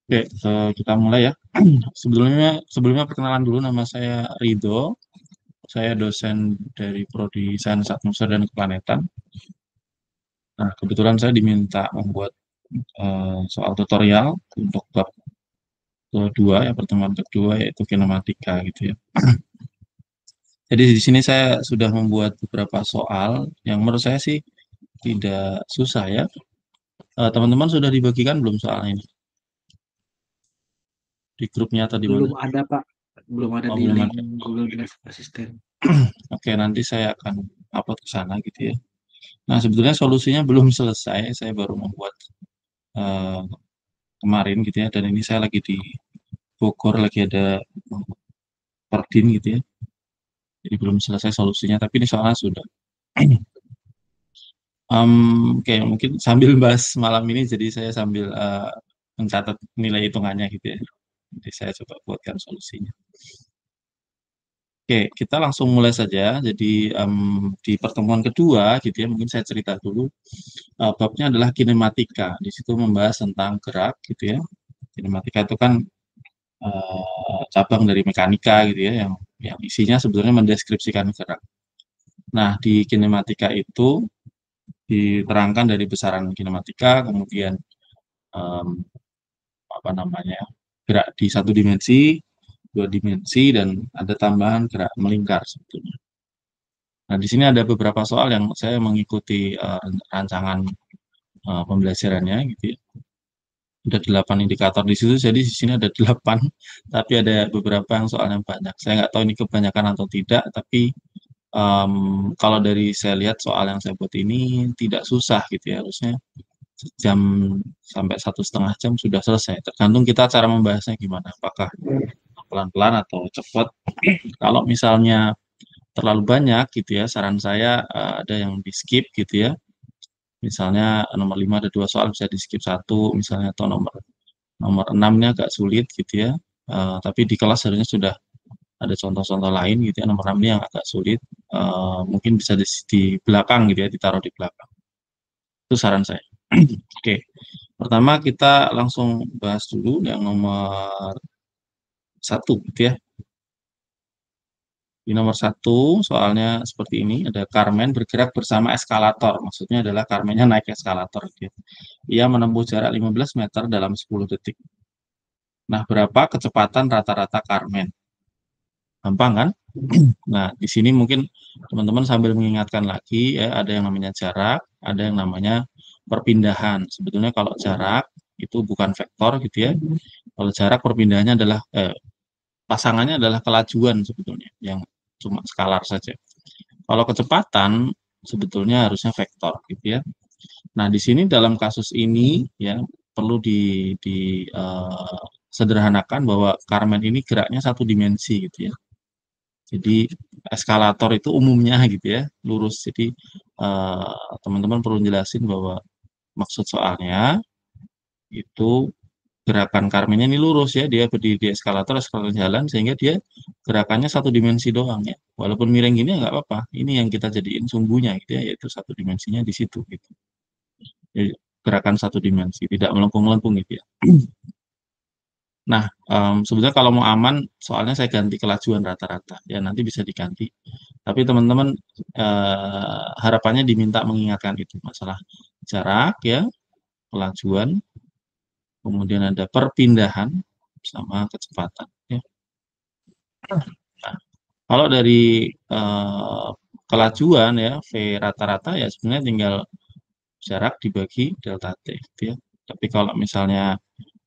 Oke, kita mulai ya. Sebelumnya perkenalan dulu, nama saya Ridho. Saya dosen dari Prodi Sains Atmosfer dan Keplanetan. Nah, kebetulan saya diminta membuat soal tutorial untuk bab kedua, ya pertemuan kedua, yaitu kinematika gitu ya. Jadi di sini saya sudah membuat beberapa soal yang menurut saya sih tidak susah ya. Teman-teman sudah dibagikan belum soal ini di grupnya atau di mana? Belum ada, Pak. Belum ada Oh, di belum link ada. Google Drive Assistant. Oke, nanti saya akan upload ke sana gitu ya. Nah, sebetulnya solusinya belum selesai. Saya baru membuat eh, kemarin gitu ya. Dan ini saya lagi di Bogor, lagi ada Perdin gitu ya. Jadi belum selesai solusinya, tapi ini soalnya sudah. Oke, mungkin sambil bahas malam ini, jadi saya sambil mencatat nilai hitungannya gitu ya. Jadi saya coba buatkan solusinya. Oke, kita langsung mulai saja. Jadi di pertemuan kedua gitu ya, mungkin saya cerita dulu. Babnya adalah kinematika. Di situ membahas tentang gerak gitu ya. Kinematika itu kan cabang dari mekanika gitu ya, yang isinya sebetulnya mendeskripsikan gerak. Nah, di kinematika itu diterangkan dari besaran kinematika, kemudian em, apa namanya, gerak di satu dimensi, dua dimensi, dan ada tambahan gerak melingkar sebetulnya. Nah, di sini ada beberapa soal yang saya mengikuti rancangan pembelajarannya gitu ya. Ada 8 indikator di situ, jadi di sini ada 8, tapi ada beberapa yang soalnya banyak. Saya nggak tahu ini kebanyakan atau tidak, tapi kalau dari saya lihat soal yang saya buat ini tidak susah gitu ya, harusnya sejam sampai 1,5 jam sudah selesai. Tergantung kita cara membahasnya gimana, apakah pelan-pelan atau cepat. Kalau misalnya terlalu banyak gitu ya, saran saya ada yang di skip gitu ya. Misalnya nomor 5 ada 2 soal, bisa di skip satu misalnya, atau nomor nomor 6 ini agak sulit gitu ya. Tapi di kelas harusnya sudah ada contoh-contoh lain gitu ya. Nomor 6 ini yang agak sulit. Mungkin bisa di belakang gitu ya, ditaruh di belakang. Itu saran saya. Oke, pertama kita langsung bahas dulu yang nomor satu gitu ya. Di nomor satu soalnya seperti ini, ada Carmen bergerak bersama eskalator. Maksudnya adalah Carmennya naik eskalator gitu ya. Ia menempuh jarak 15 meter dalam 10 detik. Nah, berapa kecepatan rata-rata Carmen? Gampang kan? Nah, di sini mungkin teman-teman sambil mengingatkan lagi ya, ada yang namanya jarak, ada yang namanya perpindahan. Sebetulnya kalau jarak itu bukan vektor gitu ya. Kalau jarak perpindahannya adalah pasangannya adalah kelajuan sebetulnya yang cuma skalar saja. Kalau kecepatan sebetulnya harusnya vektor gitu ya. Nah, di sini dalam kasus ini ya perlu sederhanakan bahwa Carmen ini geraknya satu dimensi gitu ya. Jadi eskalator itu umumnya gitu ya, lurus. Jadi teman-teman perlu jelasin bahwa maksud soalnya itu gerakan Carmennya ini lurus ya, dia berdiri di eskalator, eskalator jalan sehingga dia gerakannya satu dimensi doang ya. Walaupun miring gini ya nggak apa-apa. Ini yang kita jadiin sumbunya gitu ya, yaitu satu dimensinya di situ gitu. Jadi, gerakan satu dimensi, tidak melengkung-melengkung gitu ya. Nah, sebenarnya kalau mau aman, soalnya saya ganti kelajuan rata-rata. Ya, nanti bisa diganti. Tapi teman-teman harapannya diminta mengingatkan itu masalah jarak ya, kelajuan, kemudian ada perpindahan sama kecepatan. Ya. Nah, kalau dari kelajuan ya, V rata-rata ya sebenarnya tinggal jarak dibagi delta T gitu ya. Tapi kalau misalnya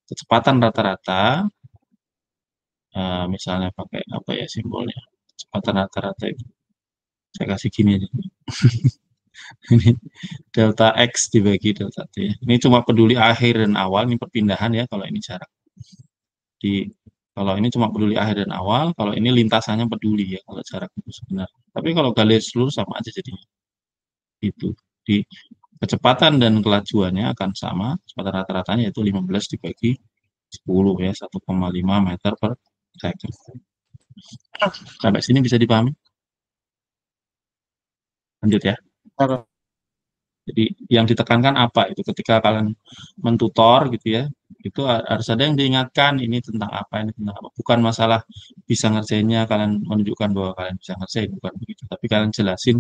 kecepatan rata-rata, misalnya pakai apa ya simbolnya, kecepatan rata-rata itu saya kasih gini aja. Ini delta X dibagi delta T. Ini cuma peduli akhir dan awal, ini perpindahan ya kalau ini jarak. Di kalau ini cuma peduli akhir dan awal, kalau ini lintasannya peduli ya kalau jarak itu sebenarnya. Tapi kalau garis lurus sama aja jadinya. Itu. Di kecepatan dan kelajuannya akan sama, kecepatan rata-ratanya yaitu 15 dibagi 10 ya, 1,5 meter per second. Sampai sini bisa dipahami? Lanjut ya. Jadi yang ditekankan apa itu ketika kalian mentutor gitu ya, Itu harus ada yang diingatkan, ini tentang apa, ini tentang apa. Bukan masalah bisa ngerjainnya, kalian menunjukkan bahwa kalian bisa ngerjain, bukan begitu. Tapi kalian jelasin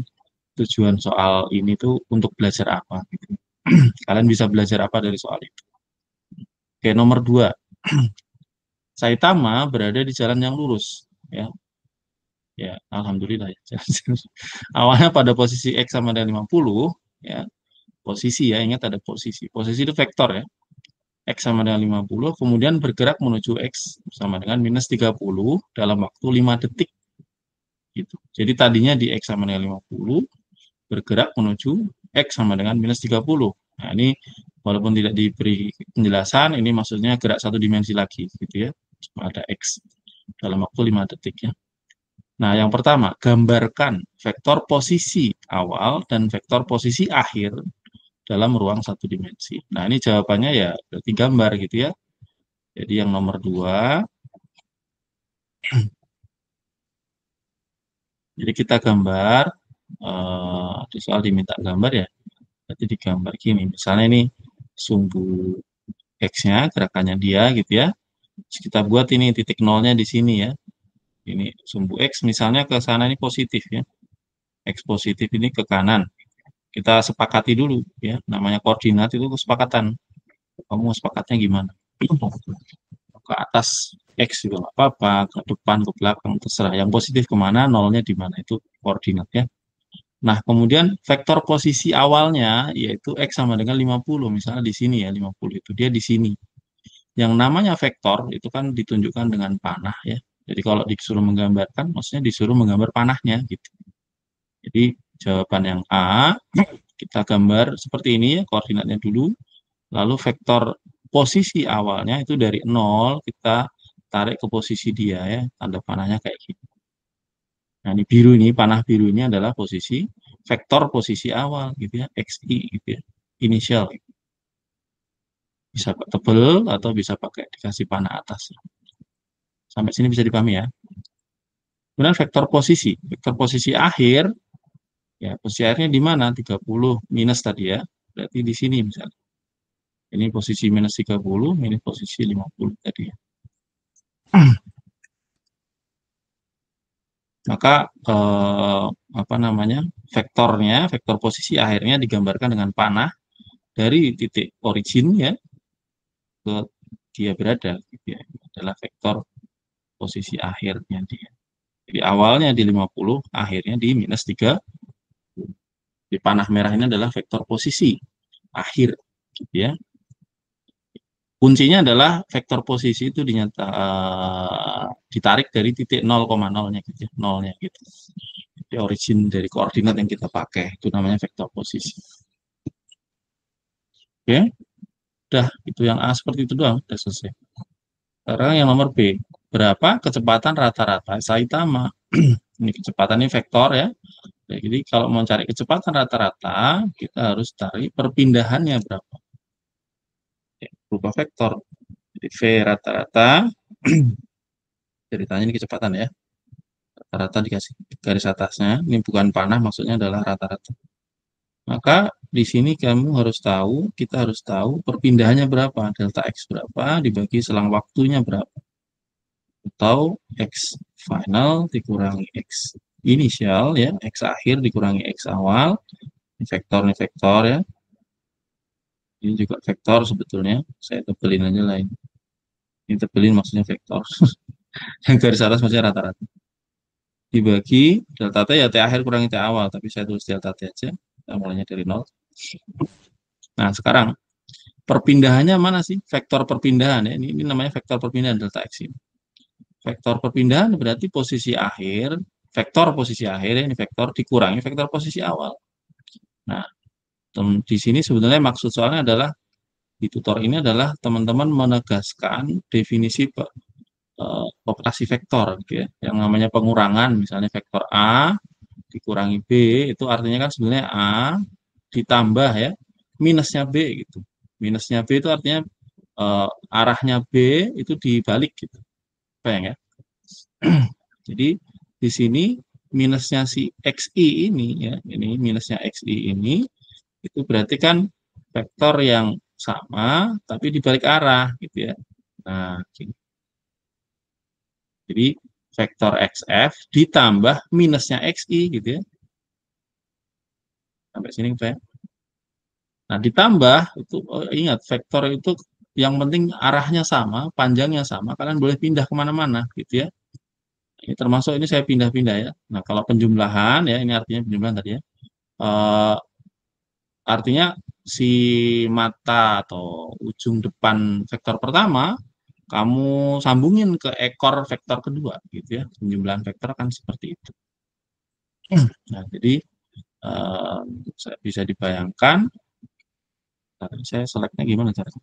tujuan soal ini tuh untuk belajar apa gitu. Kalian bisa belajar apa dari soal itu. Oke, nomor 2. Saitama berada di jalan yang lurus, ya. Ya, alhamdulillah ya. Awalnya pada posisi X sama dengan 50, ya. Posisi ya, ingat ada posisi. Posisi itu vektor ya. X sama dengan 50, kemudian bergerak menuju X sama dengan minus 30 dalam waktu 5 detik. Gitu. Jadi tadinya di X sama dengan 50, bergerak menuju X sama dengan minus 30. Nah, ini walaupun tidak diberi penjelasan, ini maksudnya gerak satu dimensi lagi, gitu ya. Ada X dalam waktu 5 detik ya. Nah, yang pertama, gambarkan vektor posisi awal dan vektor posisi akhir dalam ruang satu dimensi. Nah, ini jawabannya ya berarti gambar gitu ya. Jadi yang nomor 2, jadi kita gambar, di soal diminta gambar ya, berarti digambar gini. Misalnya ini sumbu X-nya, gerakannya dia gitu ya. Terus kita buat ini titik nolnya di sini ya. Ini sumbu X misalnya ke sana ini positif ya. X positif ini ke kanan. Kita sepakati dulu ya, namanya koordinat itu kesepakatan. Kamu sepakatnya gimana? Ke atas X juga nggak apa-apa, ke depan, ke belakang, terserah. Yang positif kemana, nolnya di mana, itu koordinatnya. Nah, kemudian vektor posisi awalnya, yaitu X sama dengan 50, misalnya di sini ya, 50 itu dia di sini. Yang namanya vektor, itu kan ditunjukkan dengan panah ya. Jadi kalau disuruh menggambarkan, maksudnya disuruh menggambar panahnya, gitu. Jadi jawaban yang A, kita gambar seperti ini ya, koordinatnya dulu. Lalu vektor posisi awalnya itu dari 0, kita tarik ke posisi dia ya, tanda panahnya kayak gitu. Nah, ini biru ini, panah biru ini adalah posisi, vektor posisi awal gitu ya, XI gitu ya, inisial. Bisa tebel atau bisa pakai dikasih panah atas. Sampai sini bisa dipahami ya. Kemudian vektor posisi akhir, ya posisi akhirnya di mana? 30 minus tadi ya, berarti di sini misalnya. Ini posisi minus 30, ini posisi 50 tadi ya. Maka apa namanya, vektor posisi akhirnya digambarkan dengan panah dari titik origin ya ke dia berada, gitu ya. Adalah vektor posisi akhirnya dia. Jadi awalnya di 50, akhirnya di minus 3. Di panah merah ini adalah vektor posisi akhir, gitu ya. Kuncinya adalah vektor posisi itu ditarik dari titik 0,0-nya gitu ya, nolnya gitu. Jadi origin dari koordinat yang kita pakai itu namanya vektor posisi. Oke, udah itu yang A seperti itu doang, udah selesai. Sekarang yang nomor B, berapa kecepatan rata-rata Saitama? Ini kecepatan ini vektor ya. Jadi kalau mau cari kecepatan rata-rata, kita harus cari perpindahannya berapa. Berupa vektor. Jadi V rata-rata, ceritanya ini kecepatan ya. Rata-rata dikasih garis atasnya, ini bukan panah, maksudnya adalah rata-rata. Maka di sini kita harus tahu perpindahannya berapa, delta X berapa, dibagi selang waktunya berapa. Atau X final dikurangi X inisial ya, X akhir dikurangi X awal. Ini vektor ya. Ini juga vektor sebetulnya, saya tebelin aja lain. Ini tebelin maksudnya vektor. Yang garis atas maksudnya rata-rata. Dibagi delta T ya, T akhir kurangi T awal, tapi saya tulis delta T aja. Kita mulainya dari 0. Nah, sekarang perpindahannya mana sih? Vektor perpindahan ya. Ini namanya vektor perpindahan delta X ini. Vektor perpindahan berarti posisi akhir, vektor posisi akhir ini vektor dikurangi vektor posisi awal. Nah, di sini sebenarnya maksud soalnya adalah di tutor ini adalah teman-teman menegaskan definisi operasi vektor gitu ya. Yang namanya pengurangan, misalnya vektor A dikurangi B, itu artinya kan sebenarnya A ditambah ya minusnya B gitu. Minusnya B itu artinya arahnya B itu dibalik gitu. Bayang ya. Jadi di sini minusnya si XI ini ya, ini minusnya XI ini itu berarti kan vektor yang sama, tapi dibalik arah, gitu ya. Nah, gini. Jadi, vektor XF ditambah minusnya XI, gitu ya. Sampai sini, Pak. Nah, ditambah, itu ingat, vektor itu yang penting arahnya sama, panjangnya sama, kalian boleh pindah kemana-mana, gitu ya. Ini termasuk ini saya pindah-pindah ya. Nah, kalau penjumlahan, ya, ini artinya penjumlahan tadi ya. Eh, artinya si mata atau ujung depan vektor pertama kamu sambungin ke ekor vektor kedua gitu ya. Penjumlahan vektor kan seperti itu. Nah, jadi eh, bisa dibayangkan. Saya select-nya gimana caranya?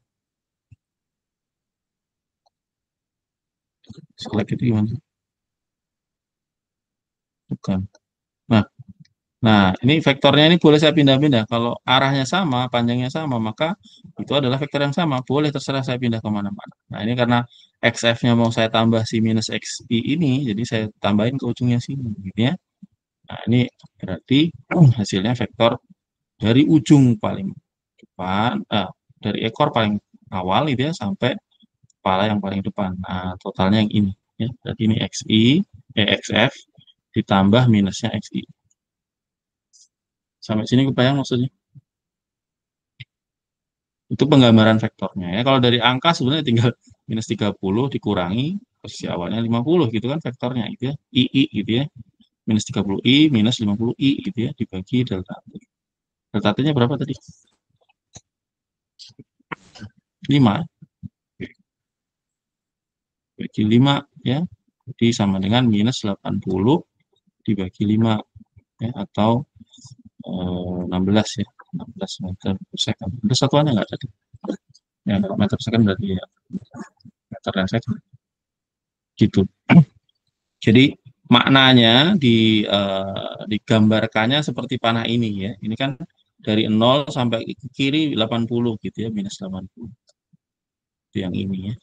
Select itu gimana? Bukan. Nah, ini vektornya ini boleh saya pindah-pindah. Kalau arahnya sama, panjangnya sama, maka itu adalah vektor yang sama. Boleh terserah saya pindah kemana-mana. Nah, ini karena XF-nya mau saya tambah si minus XI ini, jadi saya tambahin ke ujungnya sini. Gitu ya. Nah, ini berarti hasilnya vektor dari ujung paling depan, dari ekor paling awal itu ya, sampai kepala yang paling depan. Nah, totalnya yang ini. Ya. Berarti ini XF ditambah minusnya XI. Sampai sini kebayang maksudnya? Itu penggambaran vektornya ya. Kalau dari angka sebenarnya tinggal minus 30 dikurangi posisi awalnya 50 gitu kan vektornya gitu ya. II gitu ya. Minus 30I minus 50I gitu ya dibagi delta T. Delta T-nya berapa tadi? 5. Bagi 5 ya. Jadi sama dengan minus 80 dibagi 5 ya, atau 16 ya. 16 meter per second. Ada satuannya nggak tadi? Ya, meter per second berarti ya. Meter per second. Gitu. Jadi maknanya digambarkannya seperti panah ini ya. Ini kan dari 0 sampai ke kiri 80 gitu ya, minus 80. Itu yang ini ya.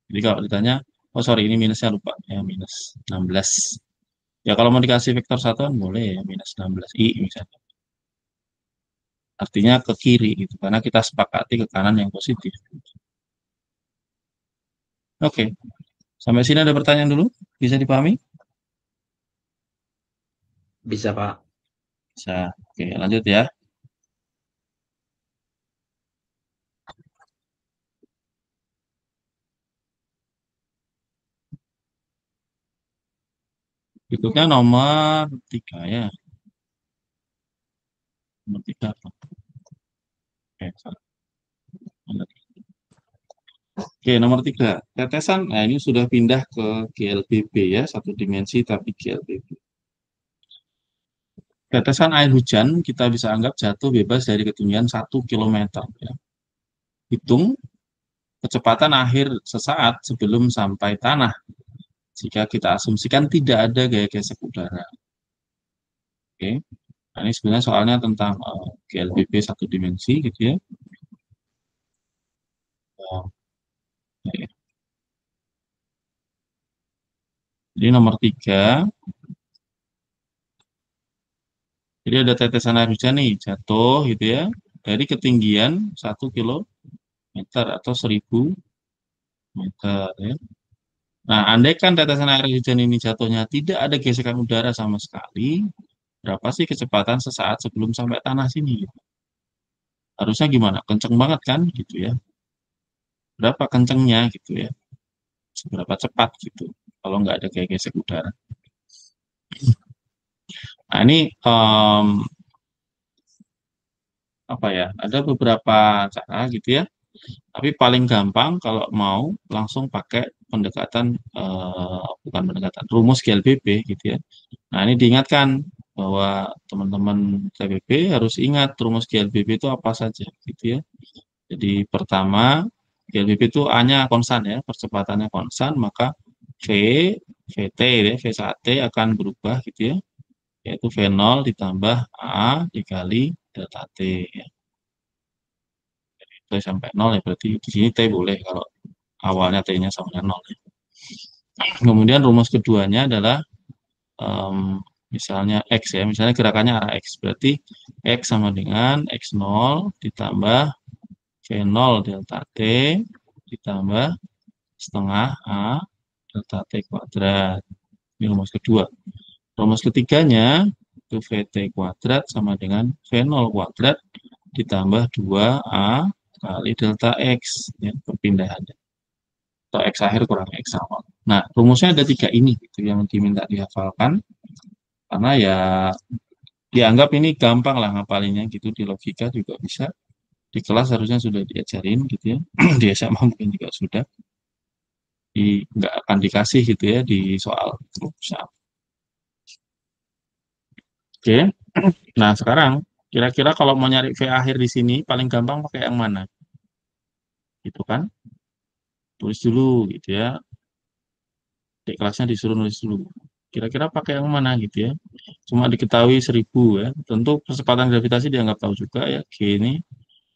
Jadi kalau ditanya, oh sorry ini minusnya lupa ya, minus 16. Ya kalau mau dikasih vektor satuan boleh ya, minus 16 I misalnya. Artinya ke kiri gitu, karena kita sepakati ke kanan yang positif. Oke, sampai sini ada pertanyaan dulu? Bisa dipahami? Bisa, Pak. Bisa. Oke, lanjut ya. Berikutnya nomor 3 ya. Nomor 3 apa? Oke, salah. Oke, nomor 3. Tetesan, nah ini sudah pindah ke GLBB ya, satu dimensi tapi GLBB. Tetesan air hujan kita bisa anggap jatuh bebas dari ketinggian 1 km. Ya. Hitung kecepatan akhir sesaat sebelum sampai tanah. Jika kita asumsikan tidak ada gaya gesek udara. Oke. Nah, ini sebenarnya soalnya tentang GLBB satu dimensi gitu ya. Oh, ya. Jadi nomor 3. Jadi ada tetesan air hujan nih jatuh gitu ya dari ketinggian 1 km atau 1000 meter ya. Nah, andai kan tetesan air hujan ini jatuhnya tidak ada gesekan udara sama sekali, berapa sih kecepatan sesaat sebelum sampai tanah sini? Harusnya gimana? Kenceng banget kan gitu ya. Berapa kencengnya gitu ya. Seberapa cepat gitu. Kalau nggak ada kayak gesek udara. Nah, ini apa ya? Ada beberapa cara gitu ya. Tapi paling gampang kalau mau langsung pakai pendekatan bukan pendekatan rumus GLBB gitu ya. Nah, ini diingatkan bahwa teman-teman TBB harus ingat rumus GLBB itu apa saja gitu ya. Jadi pertama GLBB itu A-nya konstan ya, percepatannya konstan, maka V, VT ya, V1T akan berubah gitu ya, yaitu V0 ditambah A dikali delta T ya. T sampai 0 ya, berarti di sini T boleh kalau awalnya T-nya sama dengan 0 ya. Kemudian rumus keduanya adalah misalnya X ya, misalnya gerakannya arah X, berarti X sama dengan X0 ditambah V0 delta T ditambah setengah A delta T kuadrat. Ini rumus kedua. Rumus ketiganya, itu VT kuadrat sama dengan V0 kuadrat ditambah 2A kali delta X, ya, perpindahannya. Atau X akhir kurang X awal. Nah, rumusnya ada tiga ini gitu, yang diminta dihafalkan. Karena ya dianggap ini gampang lah ngapalinnya gitu, di logika juga bisa. Di kelas harusnya sudah diajarin gitu ya. Di SMA mungkin juga sudah. Nggak akan dikasih gitu ya di soal rumusan. Oke. Nah, sekarang kira-kira kalau mau nyari V akhir di sini paling gampang pakai yang mana? Gitu kan? Tulis dulu gitu ya. Di kelasnya disuruh nulis dulu. Kira-kira pakai yang mana gitu ya. Cuma diketahui 1000 ya. Tentu kecepatan gravitasi dianggap tahu juga ya. G ini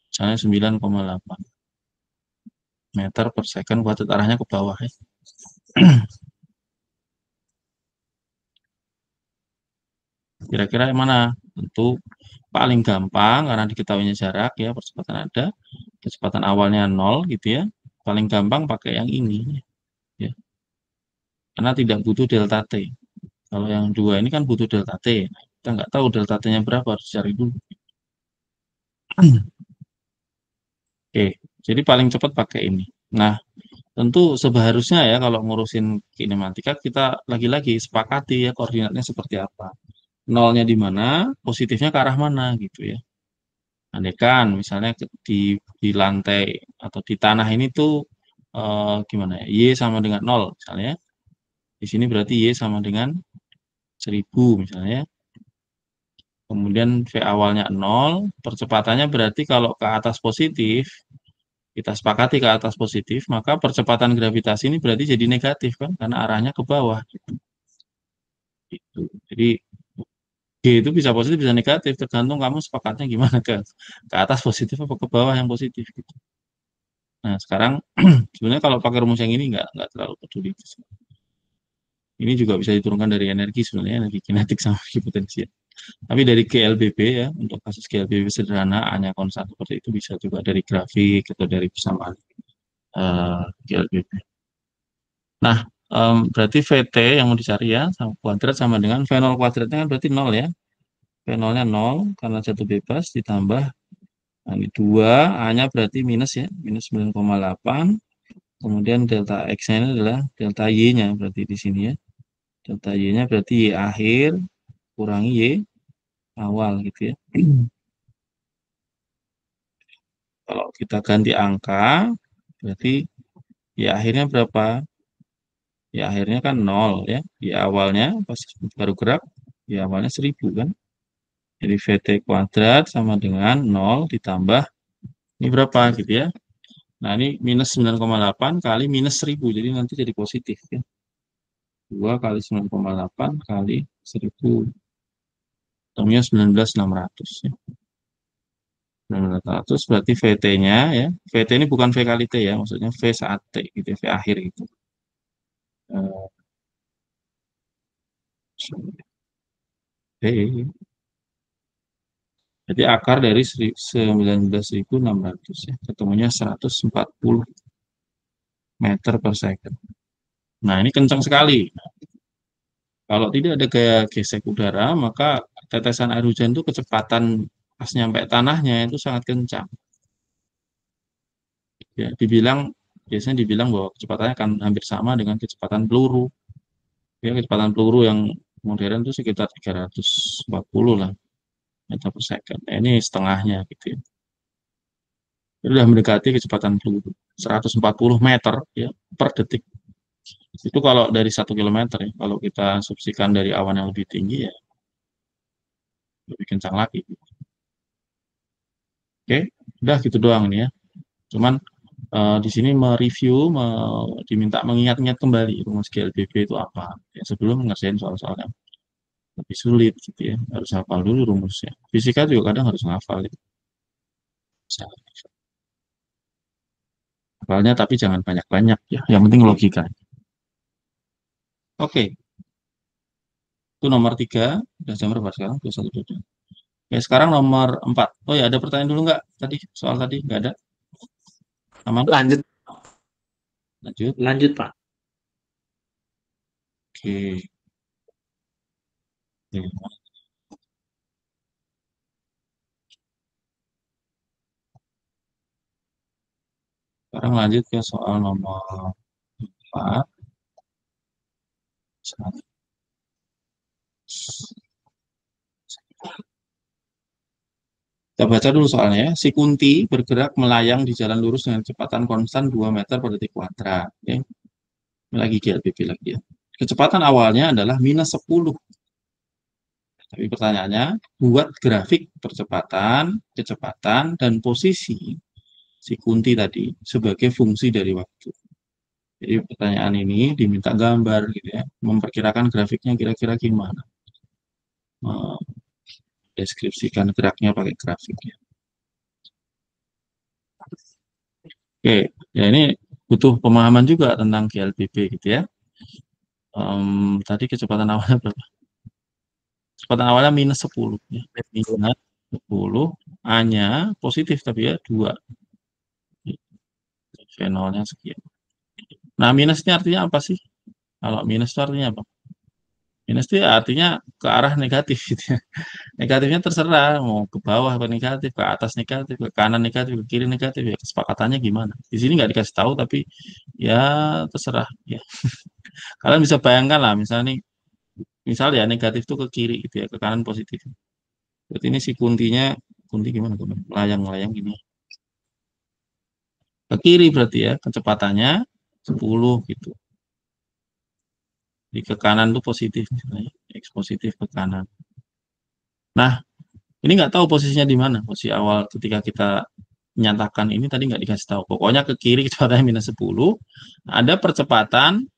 misalnya 9,8 meter per second kuadrat, arahnya ke bawah ya. Kira-kira yang mana? Tentu paling gampang karena diketahuinya jarak ya, percepatan ada. Kecepatan awalnya 0 gitu ya. Paling gampang pakai yang ini ya. Karena tidak butuh delta T. Kalau yang dua ini kan butuh delta T. Kita nggak tahu delta T-nya berapa, harus cari dulu. Oke, jadi paling cepat pakai ini. Nah, tentu seharusnya ya kalau ngurusin kinematika kita lagi-lagi sepakati ya koordinatnya seperti apa. Nolnya di mana, positifnya ke arah mana gitu ya. Andaikan misalnya di lantai atau di tanah ini tuh gimana ya, Y sama dengan 0 misalnya. Di sini berarti Y sama dengan 1000 misalnya. Kemudian V awalnya 0, percepatannya berarti kalau ke atas positif, kita sepakati ke atas positif, maka percepatan gravitasi ini berarti jadi negatif kan, karena arahnya ke bawah. Gitu. Jadi G itu bisa positif, bisa negatif, tergantung kamu sepakatnya gimana, ke atas positif apa ke bawah yang positif. Gitu. Nah sekarang sebenarnya kalau pakai rumus yang ini nggak terlalu peduli. Ini juga bisa diturunkan dari energi sebenarnya, energi kinetik sama energi potensial. Tapi dari GLBB ya, untuk kasus GLBB sederhana, A-nya konstan seperti itu bisa juga dari grafik atau dari persamaan GLBB. Nah, berarti VT yang mau dicari ya, sama kuadrat sama dengan V0 kuadratnya kan berarti 0 ya. V0-nya 0 karena jatuh bebas ditambah, nah ini 2, A-nya berarti minus ya, minus 9,8. Kemudian delta X-nya ini adalah delta Y-nya berarti di sini ya. Delta Y-nya berarti Y akhir kurangi Y awal gitu ya. Kalau kita ganti angka, berarti ya akhirnya berapa? Ya akhirnya kan 0 ya. Ya awalnya pas baru gerak, ya awalnya 1000 kan. Jadi VT kuadrat sama dengan 0 ditambah, ini berapa gitu ya. Nah ini minus 9,8 kali minus 1000, jadi nanti jadi positif ya. 2 kali 9,8 kali 1000. Ketemunya 19.600 ya. 1900 berarti VT-nya ya. VT ini bukan V kali T ya, maksudnya V saat T gitu ya, V akhir gitu. Oke. Jadi akar dari 19.600 ya, ketemunya 140 meter per second. Nah, ini kencang sekali. Kalau tidak ada gaya gesek udara, maka tetesan air hujan itu kecepatan pas nyampe tanahnya itu sangat kencang. Ya, biasanya dibilang bahwa kecepatannya akan hampir sama dengan kecepatan peluru. Ya, kecepatan peluru yang modern itu sekitar 340 lah meter per second. Nah, ini setengahnya gitu ya. Itu sudah mendekati kecepatan peluru 140 meter ya per detik. Itu kalau dari 1 kilometer ya. Kalau kita asumsikan dari awan yang lebih tinggi ya lebih kencang lagi. Oke, udah gitu doang nih ya. Cuman di sini mereview, diminta mengingat-ingat kembali rumus GLBB itu apa. Ya, sebelum ngerjain soal-soal yang lebih sulit gitu ya. Harus hafal dulu rumusnya. Fisika juga kadang harus ngafal gitu. Hafalnya tapi jangan banyak-banyak ya. Yang penting logika. Oke, Itu nomor 3. Udah jam berapa sekarang? 21.22. Oke, sekarang nomor 4. Oh ya, ada pertanyaan dulu nggak? Tadi, soal tadi nggak ada? Aman? Lanjut, Lanjut. lanjut Pak. Oke. Oke. Sekarang lanjut ke soal nomor 4. Kita baca dulu soalnya ya. Si Kunti bergerak melayang di jalan lurus dengan kecepatan konstan 2 meter per detik kuadrat. Oke. Ini lagi GLBB lagi ya. Kecepatan awalnya adalah minus 10. Tapi pertanyaannya, buat grafik percepatan, kecepatan, dan posisi si Kunti tadi sebagai fungsi dari waktu. Jadi pertanyaan ini diminta gambar gitu ya, memperkirakan grafiknya kira-kira gimana. Deskripsikan geraknya pakai grafik ya. Oke, ya ini butuh pemahaman juga tentang GLBB gitu ya. Tadi kecepatan awalnya berapa? Kecepatan awalnya minus 10 ya. Minus 10, A-nya positif tapi ya 2. V0-nya sekian. Nah, minus ini artinya apa sih? Kalau minus itu artinya apa? Minus itu ya artinya ke arah negatif gitu ya. Negatifnya terserah, mau ke bawah apa negatif, ke atas negatif, ke kanan negatif, ke kiri negatif, ya kesepakatannya gimana. Di sini nggak dikasih tahu, tapi ya terserah. Ya. Kalian bisa bayangkan lah, misalnya nih, misal ya negatif itu ke kiri gitu ya, ke kanan positif. Berarti ini si kuntinya, kunti gimana tuh? Melayang-melayang gini. Ke kiri berarti ya, kecepatannya 10 gitu. Di ke kanan tuh positif misalnya, X positif ke kanan. Nah, ini nggak tahu posisinya di mana. Posisi awal ketika kita menyatakan ini tadi nggak dikasih tahu. Pokoknya ke kiri kecepatannya minus 10, ada percepatan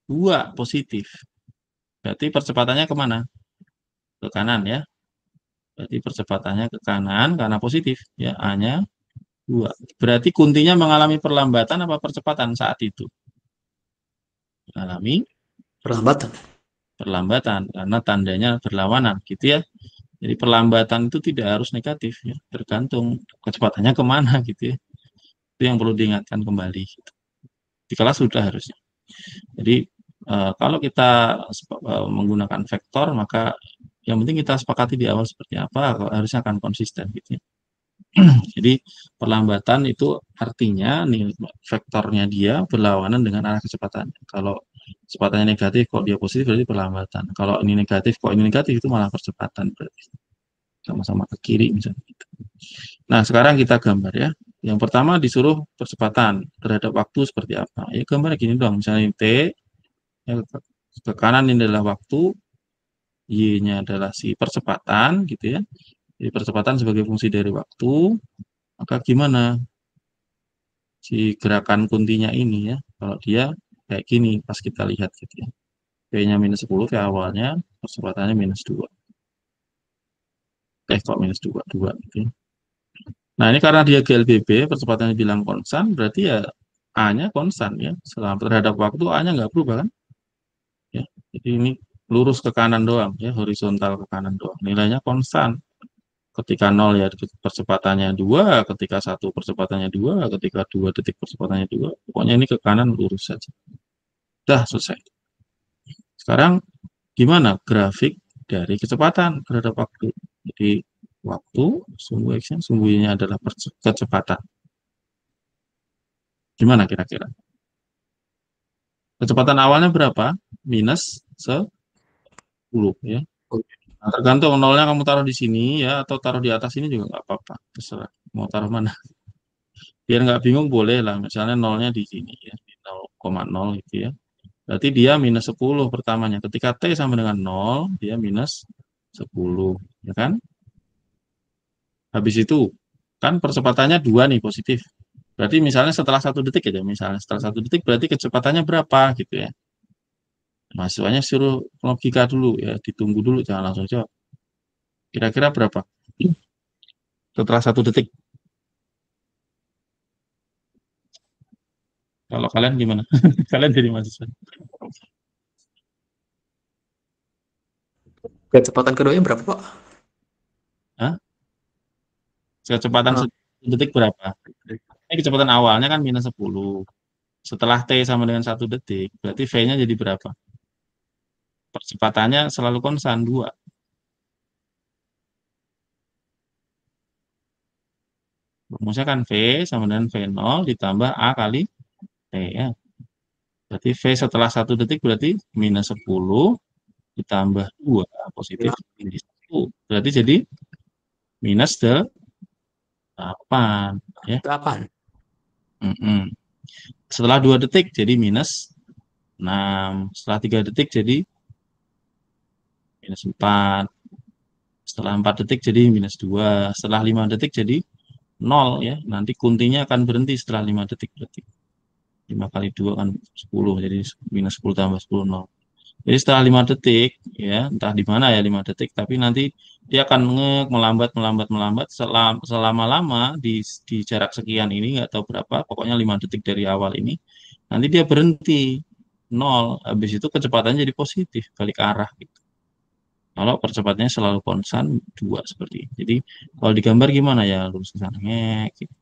2 positif. Berarti percepatannya kemana? Ke kanan ya. Berarti percepatannya ke kanan karena positif. Ya, A-nya 2. Berarti kuntinya mengalami perlambatan apa percepatan saat itu? Mengalami Perlambatan. perlambatan karena tandanya berlawanan gitu ya. Jadi perlambatan itu tidak harus negatif ya, tergantung kecepatannya kemana gitu ya. Itu yang perlu diingatkan kembali. Gitu. Di kelas sudah harusnya. Jadi kalau kita menggunakan vektor maka yang penting kita sepakati di awal seperti apa harusnya akan konsisten gitu ya. Jadi perlambatan itu artinya nih vektornya dia berlawanan dengan arah kecepatan. Kalau kecepatannya negatif kok dia positif berarti perlambatan. Kalau ini negatif kok ini negatif itu malah percepatan berarti. Sama-sama ke kiri misalnya. Gitu. Nah sekarang kita gambar ya. Yang pertama disuruh percepatan terhadap waktu seperti apa. Ya gambar gini dong. Misalnya T, ya, ke kanan ini adalah waktu, Y-nya adalah si percepatan gitu ya. Jadi percepatan sebagai fungsi dari waktu. Maka gimana si gerakan kuntinya ini ya. Kalau dia kayak gini pas kita lihat gitu ya. V-nya minus 10, V awalnya, percepatannya minus 2. Kok minus 2, 2 gitu ya. Nah ini karena dia GLBB, percepatannya bilang konstan, berarti ya A-nya konstan ya. Selama terhadap waktu A-nya nggak berubah kan. Ya. Jadi ini lurus ke kanan doang ya, horizontal ke kanan doang. Nilainya konstan. Ketika 0 ya percepatannya 2, ketika 1 percepatannya 2, ketika 2 detik percepatannya 2. Pokoknya ini ke kanan lurus saja. Dah selesai. Sekarang gimana grafik dari kecepatan terhadap waktu? Jadi waktu sumbu X-nya sumbunya adalah kecepatan. Gimana kira-kira? Kecepatan awalnya berapa? Minus 10 ya. Nah, tergantung nolnya kamu taruh di sini ya atau taruh di atas ini juga nggak apa-apa. Terserah mau taruh mana. Biar nggak bingung boleh lah. Misalnya nolnya di sini ya, di 0,0 gitu ya. Berarti dia minus 10 pertamanya. Ketika T sama dengan 0, dia minus 10. Ya kan? Habis itu, kan percepatannya 2 nih positif. Berarti misalnya setelah 1 detik aja. Misalnya setelah 1 detik berarti kecepatannya berapa gitu ya. Mahasiswanya suruh logika dulu ya. Ditunggu dulu, jangan langsung jawab. Kira-kira berapa? Setelah 1 detik. Kalau kalian gimana? Kalian jadi mahasiswa. Kecepatan keduanya berapa, Pak? Hah? Kecepatan Ah, 1 detik berapa? Ini kecepatan awalnya kan minus 10. Setelah T sama dengan 1 detik, berarti V-nya jadi berapa? Percepatannya selalu konstan 2. Rumusnya kan V sama dengan V0 ditambah A kali T ya. Berarti V setelah 1 detik berarti minus 10 ditambah 2 positif ya, tinggi 1. Berarti jadi minus 8 ya. 8. Mm-mm. Setelah 2 detik jadi minus 6. Setelah 3 detik jadi minus 4. Setelah 4 detik jadi minus 2. Setelah 5 detik jadi 0 ya. Nanti kuntinya akan berhenti setelah 5 detik berarti. 5 kali 2 kan 10. Jadi minus 10 tambah 10 0. Jadi setelah 5 detik ya, entah di mana ya 5 detik, tapi nanti dia akan melambat melambat melambat selama-lama di jarak sekian ini nggak tahu berapa, pokoknya 5 detik dari awal ini. Nanti dia berhenti 0. Habis itu kecepatannya jadi positif, balik arah gitu. Kalau percepatannya selalu konstan 2 seperti ini. Jadi kalau digambar gimana ya, lurus ke sana ngek, gitu.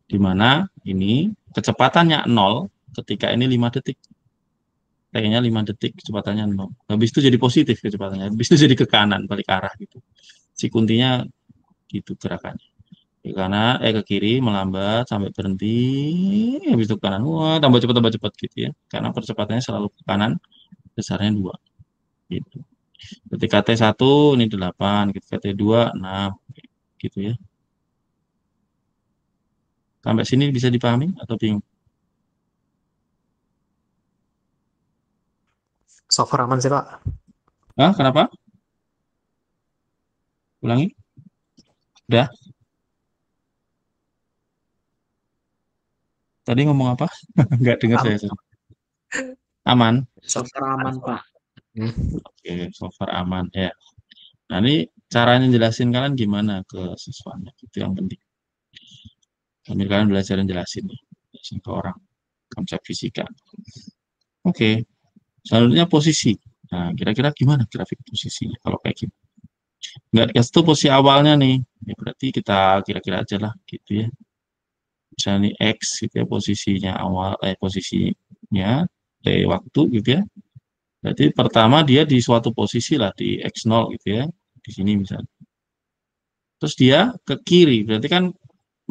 Di mana ini kecepatannya 0 ketika ini 5 detik. T-nya 5 detik, kecepatannya 0. Habis itu jadi positif kecepatannya. Habis itu jadi ke kanan, balik arah gitu. Si kuntinya gitu gerakannya. Ke kanan, ke kiri, melambat sampai berhenti. Habis itu ke kanan, wah tambah cepat gitu ya. Karena percepatannya selalu ke kanan, besarnya 2. Gitu. Ketika T1 ini 8, ketika T2 6 gitu ya. Sampai sini bisa dipahami atau bingung? Software aman sih, Pak. Hah, kenapa? Ulangi? Udah? Tadi ngomong apa? Nggak dengar Aman. saya. Sorry. Aman? Software aman, Pak. Hmm. Oke, software aman ya. Nah, ini caranya jelasin kalian gimana ke siswanya. Itu yang penting. Sambil kalian belajar jelasin nih. Jelasin ke orang. Konsep fisika. Oke. Selanjutnya posisi. Nah, kira-kira gimana grafik posisinya kalau kayak gitu? Nggak dikasih tuh posisi awalnya nih. Ya, berarti kita kira-kira aja lah gitu ya. Misalnya nih X gitu ya posisinya awal, posisinya T waktu gitu ya. Berarti pertama dia di suatu posisi lah di X0 gitu ya. Di sini misalnya. Terus dia ke kiri, berarti kan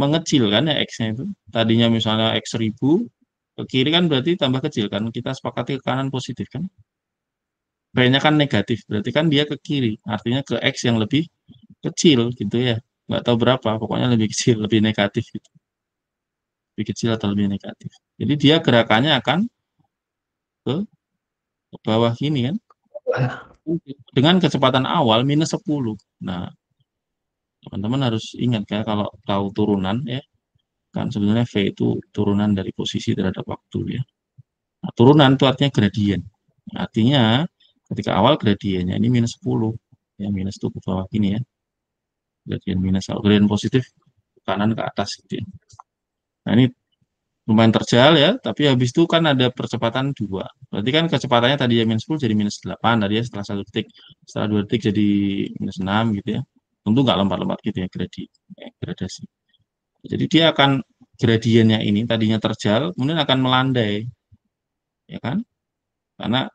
mengecil kan ya X-nya itu. Tadinya misalnya X 1000, ke kiri kan berarti tambah kecil kan. Kita sepakati ke kanan positif kan. V-nya kan negatif, berarti kan dia ke kiri. Artinya ke X yang lebih kecil gitu ya. Nggak tahu berapa, pokoknya lebih kecil, lebih negatif gitu. Lebih kecil atau lebih negatif. Jadi dia gerakannya akan ke bawah gini kan. Dengan kecepatan awal minus 10. Nah, teman-teman harus ingat ya kalau tahu turunan ya. Kan sebenarnya V itu turunan dari posisi terhadap waktu ya. Nah, turunan itu artinya gradien. Artinya ketika awal gradiennya ini minus 10. Ya, minus itu ke bawah gini ya. Gradien minus. Kalau gradien positif ke kanan ke atas gitu ya. Nah, ini lumayan terjal ya, tapi habis itu kan ada percepatan 2. Berarti kan kecepatannya tadi ya minus 10 jadi minus 8 tadi ya setelah 1 detik. Setelah 2 detik jadi minus 6 gitu ya. Tentu nggak lompat-lompat gitu ya, gradasi. Jadi dia akan gradiennya ini tadinya terjal, kemudian akan melandai. Ya kan? Karena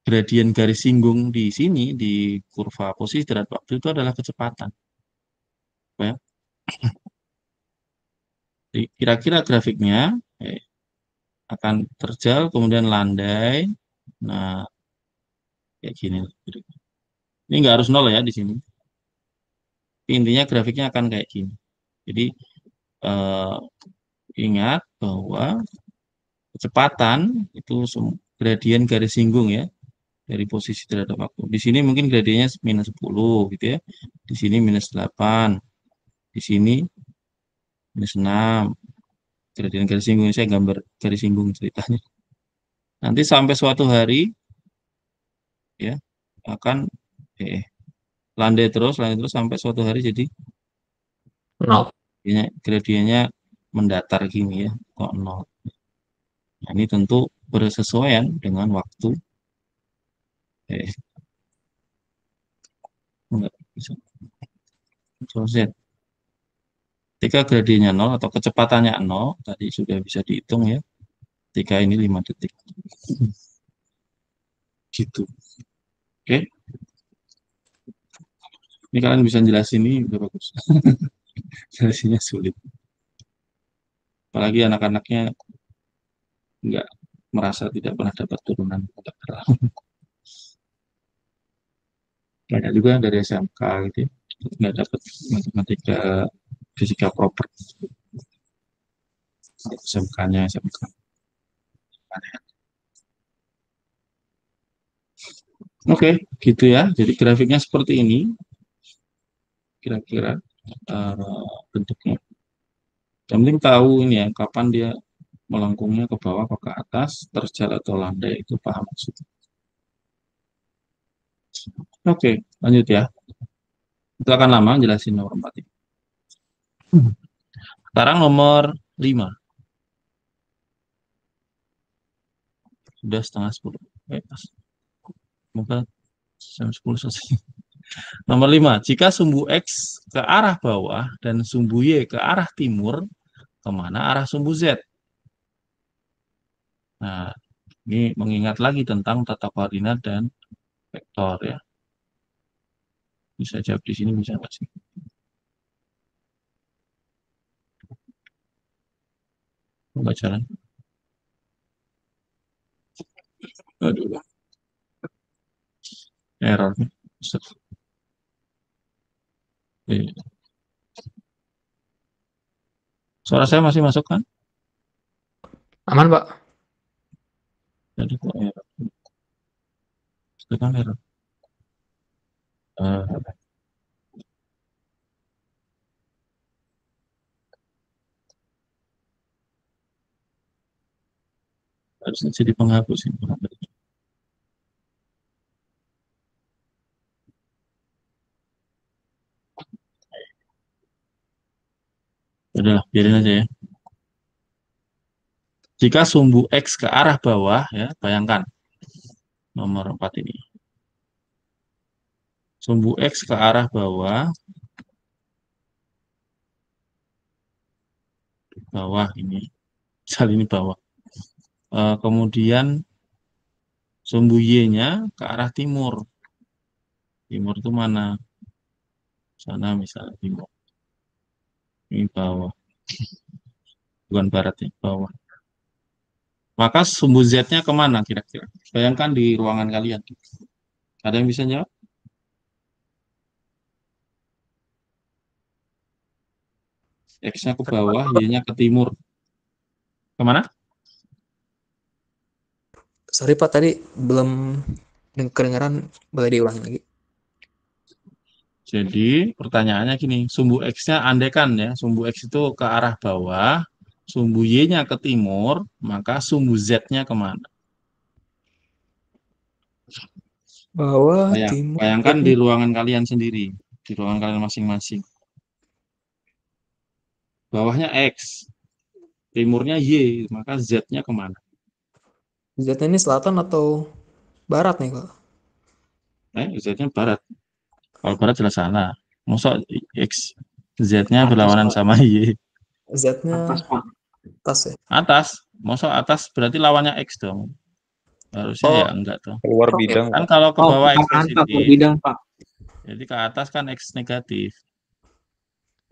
gradien garis singgung di sini, di kurva posisi terhadap waktu itu adalah kecepatan. Ya. Kira-kira grafiknya akan terjal, kemudian landai. Nah, kayak gini. Ini nggak harus nol ya di sini. Intinya grafiknya akan kayak gini. Jadi eh, ingat bahwa kecepatan itu gradien garis singgung ya dari posisi terhadap waktu. Di sini mungkin gradiennya minus 10 gitu ya. Di sini minus 8. Di sini minus 6. Gradien garis singgung saya gambar garis singgung ceritanya. Nanti sampai suatu hari ya akan landai terus sampai suatu hari jadi No. gradiennya mendatar gini ya kok nol. Nah, ini tentu bersesuaian dengan waktu Enggak bisa. Ctrl Z. Ketika gradiennya 0 atau kecepatannya 0, tadi sudah bisa dihitung ya. Ketika ini 5 detik. Gitu. Oke. Ini kalian bisa jelasin ini udah bagus. Jelasinnya sulit. Apalagi anak-anaknya nggak merasa tidak pernah dapat turunan. Banyak juga dari SMK gitu ya. Nggak dapat matematika fisika proper. SMK-nya SMK. Oke, gitu ya. Jadi grafiknya seperti ini. Kira-kira bentuknya. Yang penting tahu ini ya, kapan dia melengkungnya ke bawah atau ke atas, terjal atau landai, itu paham maksudnya. Oke, lanjut ya. Itu akan lama jelasin nomor 4 ini. Sekarang nomor 5. Sudah setengah 10. Semoga jam 10 selesai. Nomor 5. Jika sumbu X ke arah bawah dan sumbu Y ke arah timur, kemana arah sumbu Z? Nah, ini mengingat lagi tentang tata koordinat dan vektor ya. Bisa jawab di sini, bisa nggak sih? Nggak jalan. Aduh, error nih. Suara saya masih masuk kan? Aman, Pak. Jadi kok error? Itu kan error. Eh, harusnya jadi penghapus ini. Udahlah, biarin aja ya. Jika sumbu X ke arah bawah, ya, bayangkan nomor 4 ini. Sumbu X ke arah bawah, ini, misal ini bawah. Kemudian sumbu Y-nya ke arah timur. Timur itu mana? Sana misalnya timur. Ini bawah. Bukan barat ya, bawah. Maka sumbu Z-nya kemana kira-kira? Bayangkan di ruangan kalian. Ada yang bisa jawab? X-nya ke bawah, Y-nya ke timur. Kemana? Sorry, Pak, tadi belum kedengeran, boleh diulang lagi. Jadi pertanyaannya gini, sumbu X-nya andekan ya, sumbu X itu ke arah bawah, sumbu Y-nya ke timur, maka sumbu Z-nya kemana? Bawah, timur, Bayangkan di ruangan kalian sendiri, di ruangan kalian masing-masing. Bawahnya X, timurnya Y, maka Z-nya kemana? Z ini selatan atau barat nih, Pak? Z-nya barat. Kalau barat jelas salah. Masa X, Z-nya Atas, berlawanan Pak. sama Y. Z-nya Atas, Pak. atas ya? Atas, masa atas berarti lawannya X dong. Harusnya Oh, ya enggak tuh. Keluar oke. bidang, Kan Pak. kalau ke Oh, bawah X Pak, positif, bidang, Pak. jadi ke atas kan X negatif.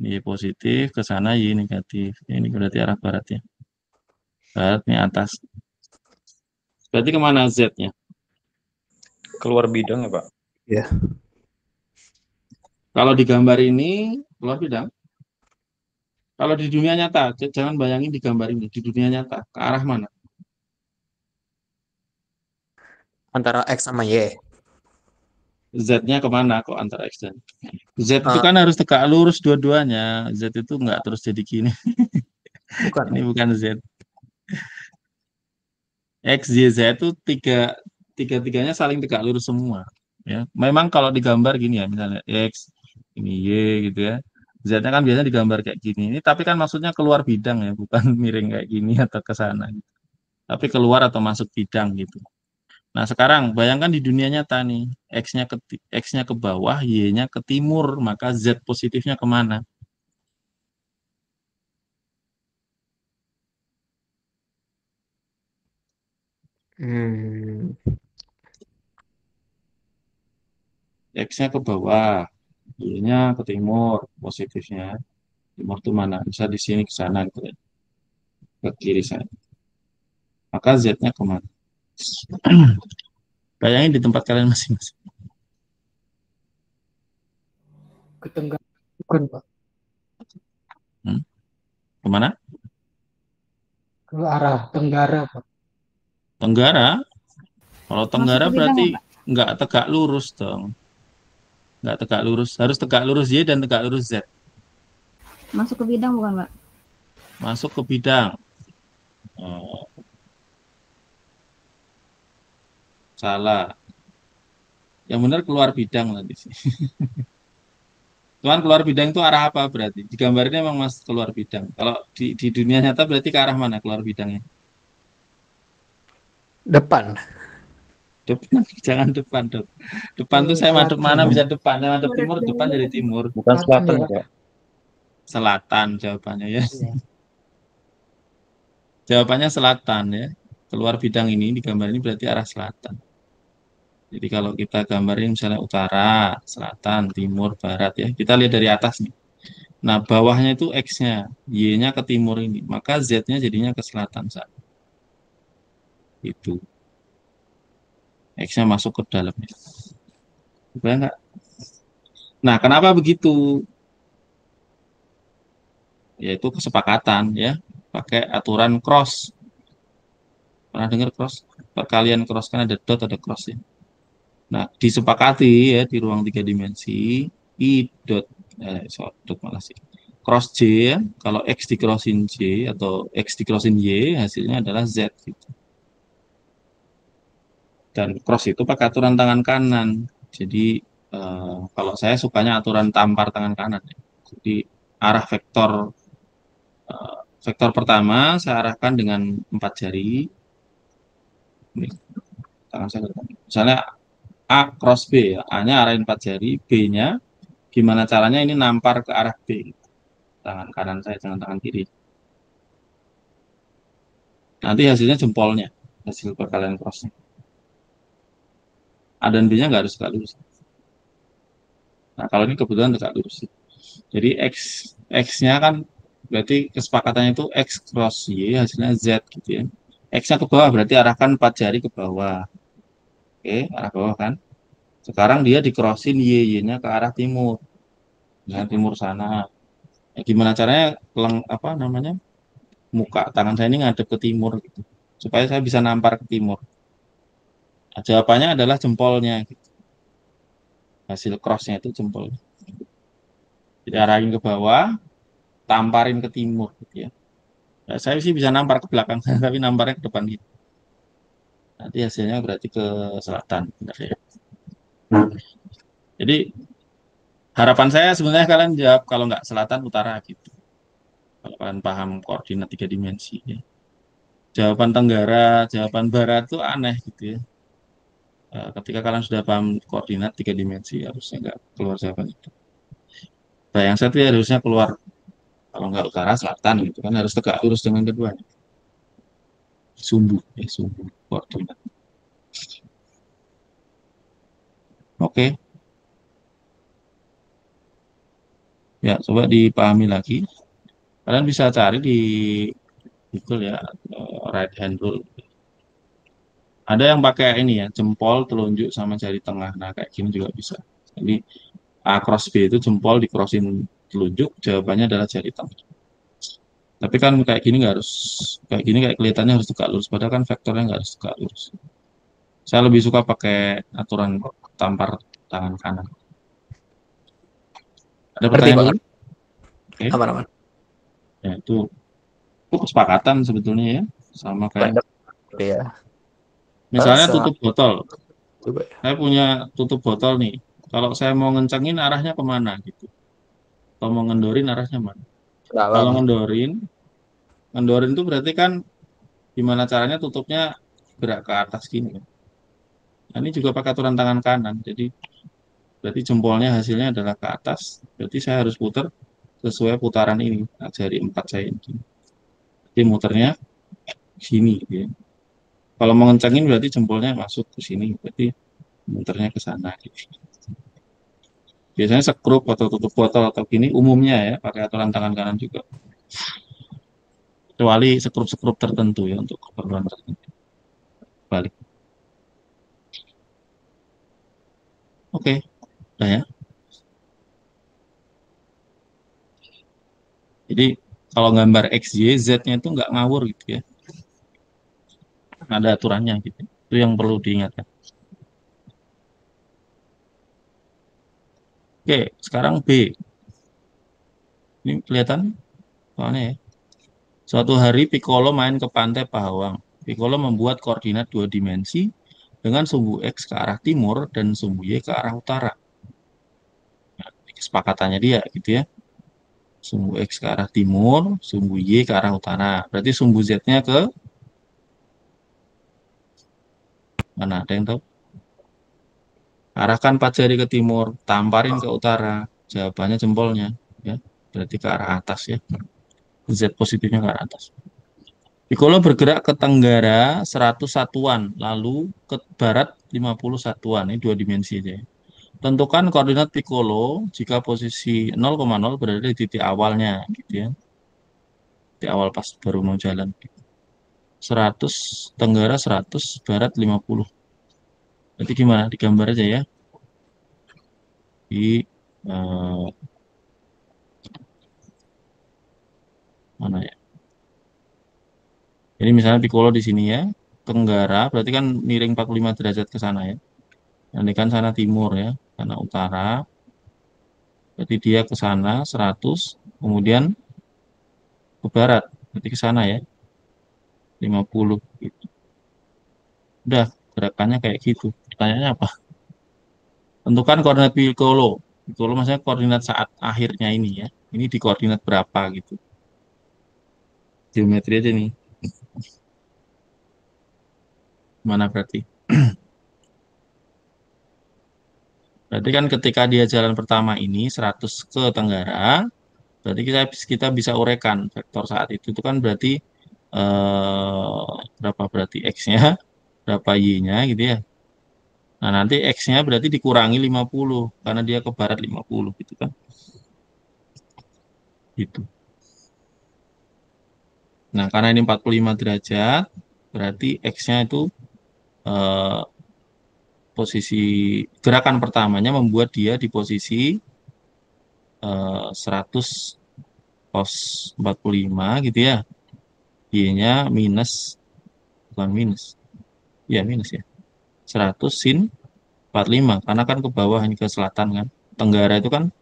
Y positif, ke sana Y negatif. Ini berarti arah barat ya. Barat ini atas. Berarti kemana Z-nya? Keluar bidang ya, Pak. Ya. Kalau di gambar ini, keluar bidang. Kalau di dunia nyata, jangan bayangin di gambar ini. Di dunia nyata, ke arah mana? Antara X sama Y. Z-nya kemana kok antara X dan Z itu Eh, kan harus tegak lurus dua-duanya. Z itu enggak terus jadi gini. bukan. Ini bukan Z. X, Y, Z itu tiga-tiganya saling tegak lurus semua. Ya, memang kalau digambar gini ya, misalnya X, ini Y gitu ya. Z-nya kan biasanya digambar kayak gini. Ini tapi kan maksudnya keluar bidang ya, bukan miring kayak gini atau ke sana. Gitu. Tapi keluar atau masuk bidang gitu. Nah, sekarang bayangkan di dunia nyata nih, X-nya ke bawah, Y-nya ke timur, maka Z positifnya kemana? Hmm. X-nya ke bawah, Y-nya ke timur, positifnya. Timur itu mana? Bisa di sini ke sana gitu ya, ke kiri sana. Maka Z-nya kemana? Bayangin di tempat kalian masing-masing. Ke Tenggara bukan Pak, Hmm? Kemana? ke arah Tenggara Pak. Tenggara. Kalau Masuk Tenggara ke bidang berarti ya, Pak? nggak tegak lurus dong. Nggak tegak lurus. Harus tegak lurus Y dan tegak lurus Z. Masuk ke bidang bukan, Pak? Masuk ke bidang. Oh, salah. Yang benar keluar bidang nanti sih. Cuman keluar bidang itu arah apa berarti? Di gambar ini memang mas keluar bidang. Kalau di dunia nyata berarti ke arah mana keluar bidangnya? Depan Depan, jangan depan dong. ke Depan tuh saya madep selatan mana Pak. bisa depan. Saya madep timur, depan jadi timur. Bukan Selatan selatan, ya. Pak. Selatan jawabannya ya. Iya. Jawabannya selatan ya. Keluar bidang ini di gambar ini berarti arah selatan. Jadi kalau kita gambarin misalnya utara, selatan, timur, barat ya. Kita lihat dari atas nih. Nah, bawahnya itu X-nya, Y-nya ke timur ini. Maka Z-nya jadinya ke selatan sana. Itu. X-nya masuk ke dalamnya. Boleh nggak? Nah, kenapa begitu? Yaitu kesepakatan ya. Pakai aturan cross. Pernah dengar cross? Perkalian cross kan ada dot, ada cross ya. Nah, disepakati ya di ruang tiga dimensi I dot dot malah sih. Cross J ya, kalau X dicrossin J atau X dicrossin Y hasilnya adalah Z gitu. Dan cross itu pakai aturan tangan kanan. Jadi kalau saya sukanya aturan tampar tangan kanan ya. Jadi arah vektor pertama saya arahkan dengan 4 jari. Ini, tangan saya ke depan. Misalnya A cross B ya, A-nya arahin 4 jari, B-nya gimana caranya ini nampar ke arah B. Tangan kanan saya, jangan tangan kiri. Nanti hasilnya jempolnya, hasil perkalian crossnya. A dan B-nya nggak harus tegak lurus. Nah, kalau ini kebetulan tegak lurus. Jadi X-nya kan berarti kesepakatannya itu X cross Y, hasilnya Z gitu ya. X-nya ke bawah berarti arahkan 4 jari ke bawah. Oke, arah bawah kan. Sekarang dia dicrossin Y-nya ke arah timur. Nah, timur sana. Ya, gimana caranya apa namanya? Muka tangan saya ini ngadep ke timur gitu. Supaya saya bisa nampar ke timur. Nah, jawabannya adalah jempolnya gitu. Hasil crossnya itu jempol. Jadi arahin ke bawah, tamparin ke timur gitu ya. Nah, saya sih bisa nampar ke belakang, tapi namparnya ke depan gitu. Nanti hasilnya berarti ke selatan. Benar ya. Jadi harapan saya sebenarnya kalian jawab kalau nggak selatan utara gitu. Kalau kalian paham koordinat tiga dimensi. Ya. Jawaban tenggara, jawaban barat itu aneh gitu ya. Ketika kalian sudah paham koordinat tiga dimensi, harusnya nggak keluar jawaban itu. Nah, yang satu ya harusnya keluar kalau nggak utara selatan gitu kan harus tegak lurus dengan keduanya. Sumbu, ya sumbu koordinat. Oke, ya coba dipahami lagi. Kalian bisa cari di Google ya, right hand rule. Ada yang pakai ini ya, jempol, telunjuk, sama jari tengah. Nah, kayak gini juga bisa. Jadi A cross B itu jempol dikrosin telunjuk, jawabannya adalah jari tengah. Tapi kan kayak gini nggak harus, kayak gini kayak kelihatannya harus tegak lurus, padahal kan vektornya nggak harus tegak lurus. Saya lebih suka pakai aturan tampar tangan kanan. Ada Ngerti pertanyaan Pak, dulu? ngerti. Oke, Aman-aman. ya itu kesepakatan sebetulnya ya, sama kayak Pendapat ya. misalnya Sa tutup botol. coba ya. Saya punya tutup botol nih. Kalau saya mau ngencengin arahnya kemana gitu? Atau mau ngendorin arahnya mana? Kalau Dalam. ngendorin itu berarti kan gimana caranya tutupnya gerak ke atas gini kan? Nah, ini juga pakai aturan tangan kanan. Jadi berarti jempolnya hasilnya adalah ke atas. Berarti saya harus putar sesuai putaran ini. Nah, jari 4 saya ini. Jadi muternya sini gitu ya. Kalau mau ngencangin berarti jempolnya masuk ke sini. Berarti muternya ke sana gitu. Biasanya sekrup atau tutup botol atau gini umumnya ya pakai aturan tangan kanan juga. Kecuali sekrup-sekrup tertentu ya untuk keperluan tertentu. Balik. Oke, udah ya. Jadi kalau gambar X, Y, Z-nya itu nggak ngawur gitu ya. Ada aturannya gitu. Itu yang perlu diingatkan. Oke, sekarang B. Ini kelihatan soalnya ya. Suatu hari Piccolo main ke pantai Pahawang. Piccolo membuat koordinat 2 dimensi dengan sumbu X ke arah timur dan sumbu Y ke arah utara. Nah, ini kesepakatannya dia gitu ya. Sumbu X ke arah timur, sumbu Y ke arah utara. Berarti sumbu Z-nya ke mana? Ada yang tahu? Arahkan 4 jari ke timur, tamparin ke utara. Jawabannya jempolnya. Ya. Berarti ke arah atas ya. Z positifnya ke arah atas. Piccolo bergerak ke tenggara 100 satuan, lalu ke barat 50 satuan. Ini 2 dimensi aja ya. Tentukan koordinat Piccolo jika posisi 0,0 berada di titik awalnya, gitu ya. Di awal pas baru mau jalan. 100, tenggara 100, barat 50. Berarti gimana? Digambar aja ya. Di eh, mana ya? Jadi misalnya Piccolo di sini ya, tenggara, berarti kan miring 45 derajat ke sana ya. Ini kan sana timur ya, sana utara. Berarti dia ke sana 100, kemudian ke barat, berarti ke sana ya, 50. Gitu. Udah, gerakannya kayak gitu. Pertanyaannya apa? Tentukan koordinat Piccolo. Piccolo maksudnya koordinat saat akhirnya ini ya. Ini di koordinat berapa gitu. Geometri aja nih. Mana berarti? Berarti kan ketika dia jalan pertama ini 100 ke tenggara, berarti kita bisa uraikan vektor saat itu kan berarti berapa berarti X-nya, berapa Y-nya gitu ya. Nah, nanti X-nya berarti dikurangi 50 karena dia ke barat 50 gitu kan. Gitu. Nah, karena ini 45 derajat, berarti X-nya itu eh, posisi gerakan pertamanya membuat dia di posisi 100 cos 45 gitu ya. Y-nya minus, bukan minus, ya minus ya. 100 sin 45, karena kan ke bawah ini ke selatan kan. Tenggara itu kan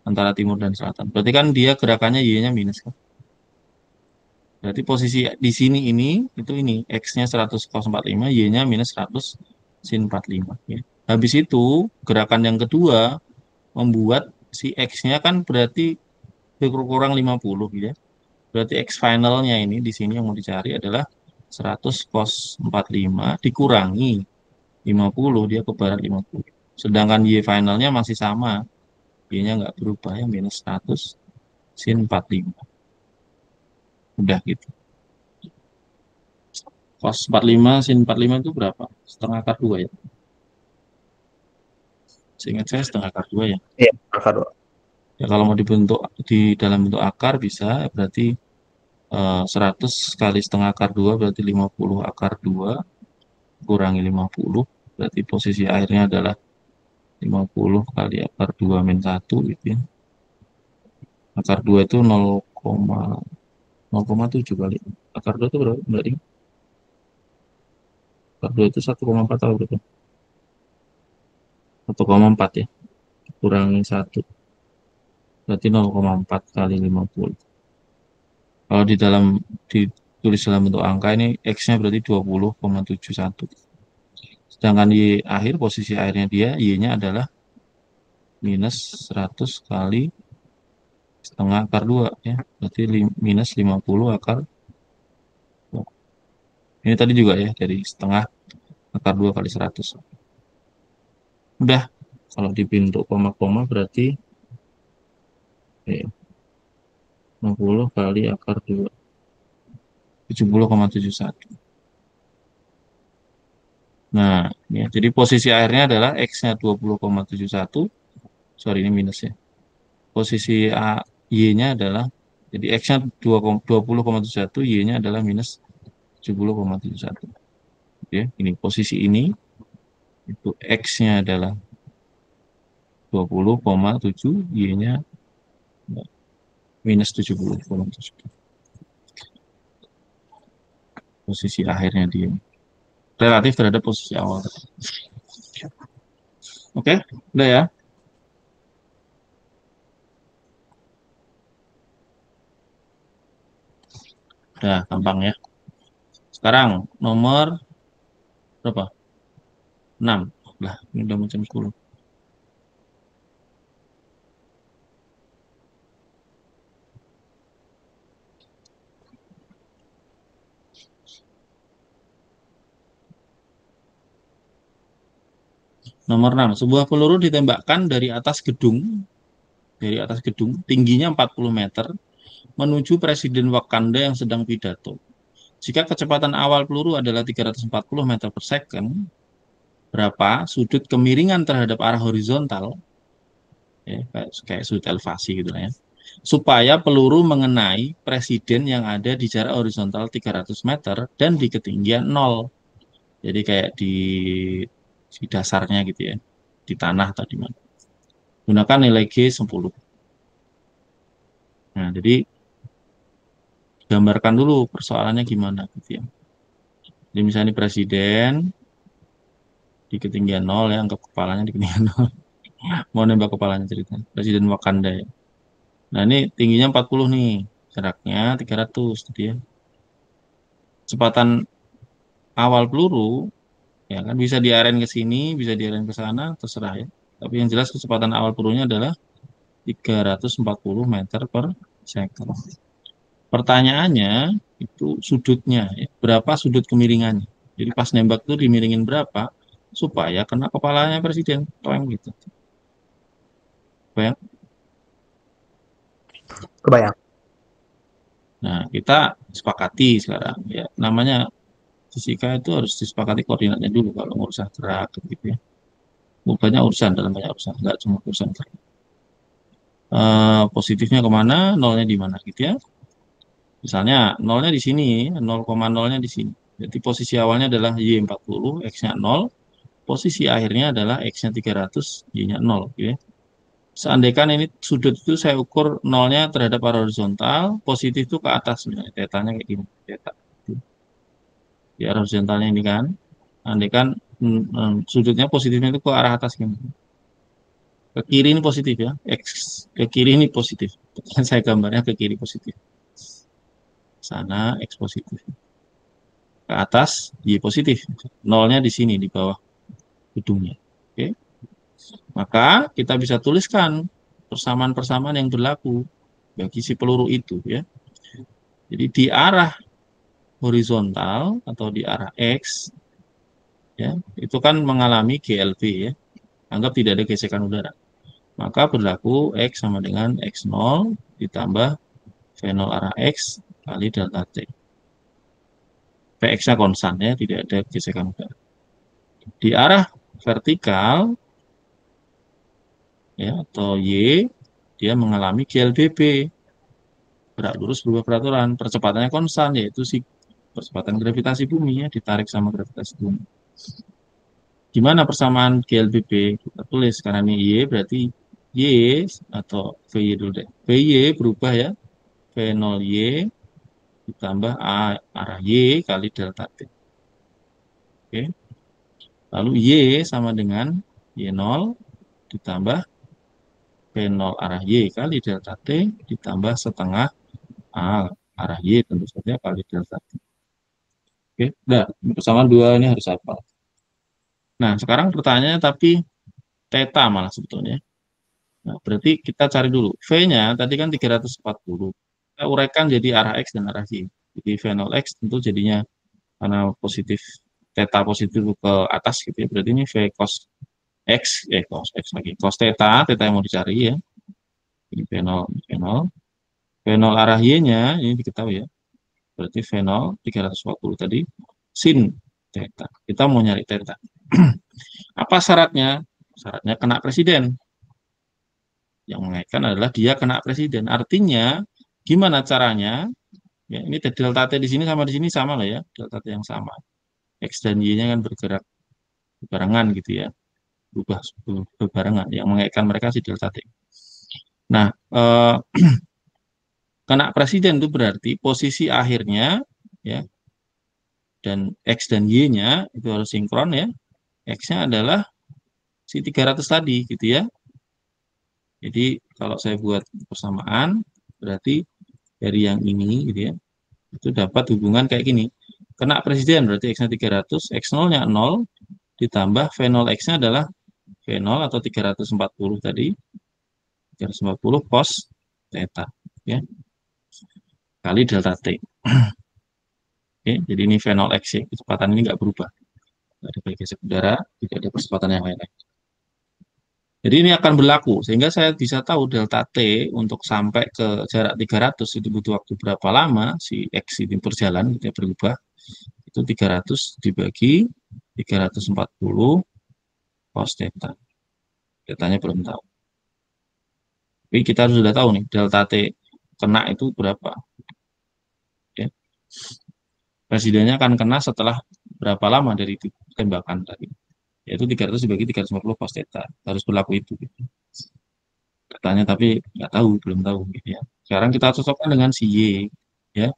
antara timur dan selatan. Berarti kan dia gerakannya Y-nya minus kan. Berarti posisi di sini itu ini X-nya 100 cos 45, Y-nya minus 100 sin 45 ya. Habis itu gerakan yang kedua membuat si X-nya kan berarti berkurang 50 gitu ya. Berarti X finalnya ini di sini yang mau dicari adalah 100 cos 45 dikurangi 50, dia ke barat 50. Sedangkan Y finalnya masih sama. Y-nya nggak berubah ya, minus 100 sin 45. Udah gitu. Cos 45 sin 45 itu berapa? Setengah akar 2 ya. Seingat saya setengah akar 2 ya. Iya, akar 2. Ya kalau mau dibentuk di dalam bentuk akar bisa, berarti 100 kali setengah akar 2 berarti 50 akar 2 kurangi 50. Berarti posisi akhirnya adalah 50 kali akar 2 min 1 gitu ya. Akar 2 itu 0,7 kali. Akar 2 itu berapa? Berarti akar 2 itu 1,4 atau berapa? 1,4 ya. Kurangi 1. Berarti 0,4 kali 50. Kalau ditulis dalam bentuk angka ini X-nya berarti 20,71. Sedangkan di akhir posisi akhirnya dia Y-nya adalah minus 100 kali setengah akar 2 ya. Berarti minus 50 akar. Ini tadi juga ya dari setengah akar 2 kali 100. Udah, kalau dibentuk koma-koma berarti 60 kali akar 2, 70,71. Nah, ya, jadi posisi akhirnya adalah X-nya 20,71. Sorry, ini minus ya. Posisi Y-nya adalah, jadi X-nya 20,71, Y-nya adalah minus 70,71. Ya, ini posisi ini, itu X-nya adalah 20,7, Y-nya minus 70,7. Posisi akhirnya dia relatif terhadap posisi awal. Oke, udah ya. Udah, gampang ya. Sekarang nomor berapa? 6. Lah, ini udah macam 10. Nomor 6. Sebuah peluru ditembakkan dari atas gedung, tingginya 40 meter, menuju Presiden Wakanda yang sedang pidato. Jika kecepatan awal peluru adalah 340 meter per second, berapa sudut kemiringan terhadap arah horizontal, ya, kayak sudut elevasi gitu lah ya, supaya peluru mengenai presiden yang ada di jarak horizontal 300 meter dan di ketinggian 0. Jadi kayak di dasarnya gitu ya, di tanah atau di mana. Gunakan nilai G 10. Nah, jadi gambarkan dulu persoalannya gimana gitu ya. Jadi misalnya presiden di ketinggian 0 ya, anggap kepalanya di ketinggian 0. Mau nembak kepalanya ceritanya. Presiden Wakanda ya. Nah, ini tingginya 40 nih. Jaraknya 300 gitu ya. Kecepatan awal peluru ya kan bisa diarahin ke sini, bisa diarahin ke sana, terserah ya. Tapi yang jelas kecepatan awal pelurunya adalah 340 meter per second. Pertanyaannya itu sudutnya, ya. Berapa sudut kemiringannya? Jadi pas nembak itu dimiringin berapa supaya kena kepalanya presiden, toeng gitu. Bayang? Kebayang. Nah, kita sepakati sekarang ya. Namanya fisika itu harus disepakati koordinatnya dulu kalau urusan gerak gitu ya. Banyak urusan dalam banyak urusan, nggak cuma urusan gerak. Positifnya kemana, nolnya di mana gitu ya. Misalnya nolnya di sini, 0,0-nya di sini. Jadi posisi awalnya adalah Y40, X-nya 0. Posisi akhirnya adalah X-nya 300, Y-nya 0. Gitu ya. Seandainya ini sudut itu saya ukur nolnya terhadap arah horizontal, positif itu ke atas. Misalnya tetanya kayak gini. Teta. Di arah horizontalnya ini kan. Andaikan sudutnya positifnya itu ke arah atas gini. Ke kiri ini positif ya. X ke kiri ini positif. Saya gambarnya ke kiri positif. Sana X positif. Ke atas Y positif. Nolnya di sini di bawah gedungnya. Oke. Maka kita bisa tuliskan persamaan-persamaan yang berlaku bagi si peluru itu ya. Jadi di arah horizontal atau di arah X ya, itu kan mengalami GLB ya. Anggap tidak ada gesekan udara. Maka berlaku X sama dengan X0 ditambah V0 arah X kali delta T. Px-nya konstan ya, tidak ada gesekan udara. Di arah vertikal ya atau Y, dia mengalami GLBB. Gerak lurus berubah peraturan, percepatannya konstan yaitu si percepatan gravitasi bumi ya, ditarik sama gravitasi bumi. Gimana persamaan GLBB? Kita tulis karena ini Y berarti Y atau VY dulu deh. VY berubah ya, V0Y ditambah A arah Y kali delta T. Oke. Lalu Y sama dengan Y0 ditambah V0 arah Y kali delta T ditambah setengah A arah Y tentu saja kali delta T. Oke, udah. Persamaan dua ini harus hafal. Nah, sekarang pertanyaannya tapi theta malah sebetulnya. Nah, berarti kita cari dulu. V-nya tadi kan 340. Kita uraikan jadi arah X dan arah Y. Jadi V0X tentu jadinya karena positif theta positif ke atas gitu ya, berarti ini V cos X, cos X lagi, cos theta yang mau dicari ya, ini V0, V0 arah Y-nya, ini diketahui ya, berarti V0 340 tadi, sin theta, kita mau nyari theta. Apa syaratnya? Syaratnya kena presiden. Yang mengaitkan adalah dia kena presiden. Artinya, gimana caranya? Ya, ini delta T di sini sama di sini sama lah ya, delta T yang sama. X dan Y-nya kan bergerak barengan gitu ya, berubah berbarengan. Yang mengaitkan mereka si delta T. Nah, kena presiden itu berarti posisi akhirnya ya, dan X dan Y-nya itu harus sinkron ya. X-nya adalah si 300 tadi gitu ya. Jadi kalau saya buat persamaan berarti dari yang ini gitu ya, itu dapat hubungan kayak gini. Kena presiden berarti X-nya 300, X0-nya 0, ditambah V0X-nya adalah V0 atau 340 tadi, 340 cos theta, ya, kali delta T. Oke, jadi ini V0X ya, kecepatan ini nggak berubah. Nggak ada geser udara, tidak ada percepatan yang lain. Jadi ini akan berlaku, sehingga saya bisa tahu delta T untuk sampai ke jarak 300 itu butuh waktu berapa lama, si X ini berjalan, gitu ya, berubah. Itu 300 dibagi 340 cos theta. Tetanya belum tahu. Tapi kita sudah tahu nih, delta T kena itu berapa. Ya. Presidennya akan kena setelah berapa lama dari tembakan tadi. Yaitu 300 dibagi 350 cos theta. Harus berlaku itu. Gitu. Katanya tapi nggak tahu, belum tahu. Gitu ya. Sekarang kita cocokkan dengan si Y. Ya.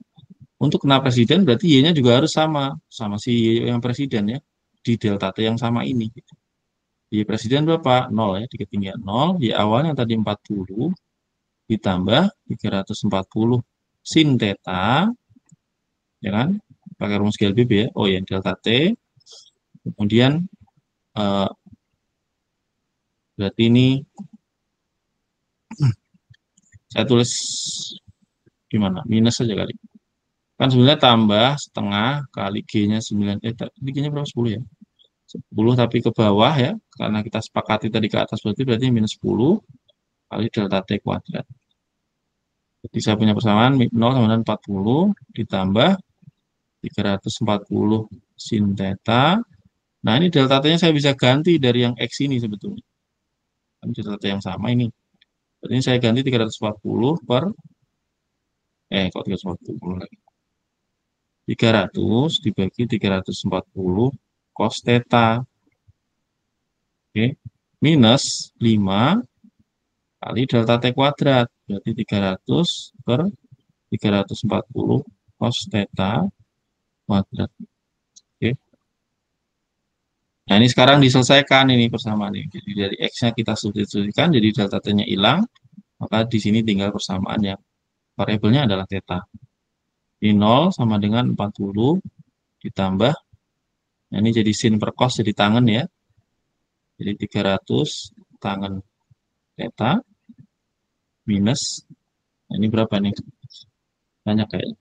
Untuk kena presiden berarti Y-nya juga harus sama si Y yang presiden ya. Di delta T yang sama ini. Gitu. Y presiden berapa? 0 ya, di ketinggian 0. Y awalnya tadi 40 ditambah 340 sin theta, ya kan? Pakai rumus GLBB ya. Oh ya, delta T. Kemudian berarti ini saya tulis gimana? Minus saja kali. Kan sebenarnya tambah setengah kali G-nya 9. G-nya berapa? 10 ya? 10 tapi ke bawah ya. Karena kita sepakati tadi ke atas berarti minus 10 kali delta T kuadrat. Jadi saya punya persamaan 0 sama dengan 40 ditambah 340 sin theta. Nah, ini delta T-nya saya bisa ganti dari yang X ini sebetulnya. Kan delta T yang sama ini. Berarti ini saya ganti 340 per, kok 340 lagi. 300 dibagi 340 cos theta. Oke. Minus 5 kali delta T kuadrat. Berarti 300 per 340 cos theta kuadrat. Oke. Nah, ini sekarang diselesaikan ini persamaan ini. Jadi dari X-nya kita substitusikan, jadi delta T-nya hilang, maka di sini tinggal persamaan yang variabelnya adalah theta. Ini 0 sama dengan 40 ditambah, nah ini jadi sin per cos jadi tangen ya. Jadi 300 tangen theta minus, nah ini berapa nih? Banyak kayak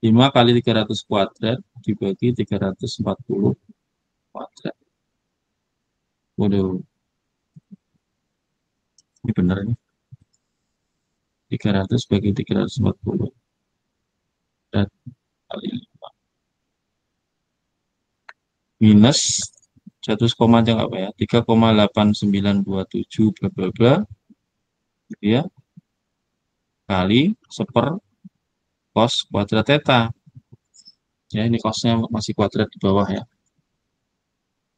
5 kali 300 kuadrat dibagi 340 kuadrat. Waduh, ini benar ini. 300 bagi 340 dan kali 5. Minus 100 koma aja nggak apa ya, 3,8927 bla bla bla, gitu ya, kali seper cos kuadrat theta. Ya, ini cosnya masih kuadrat di bawah ya.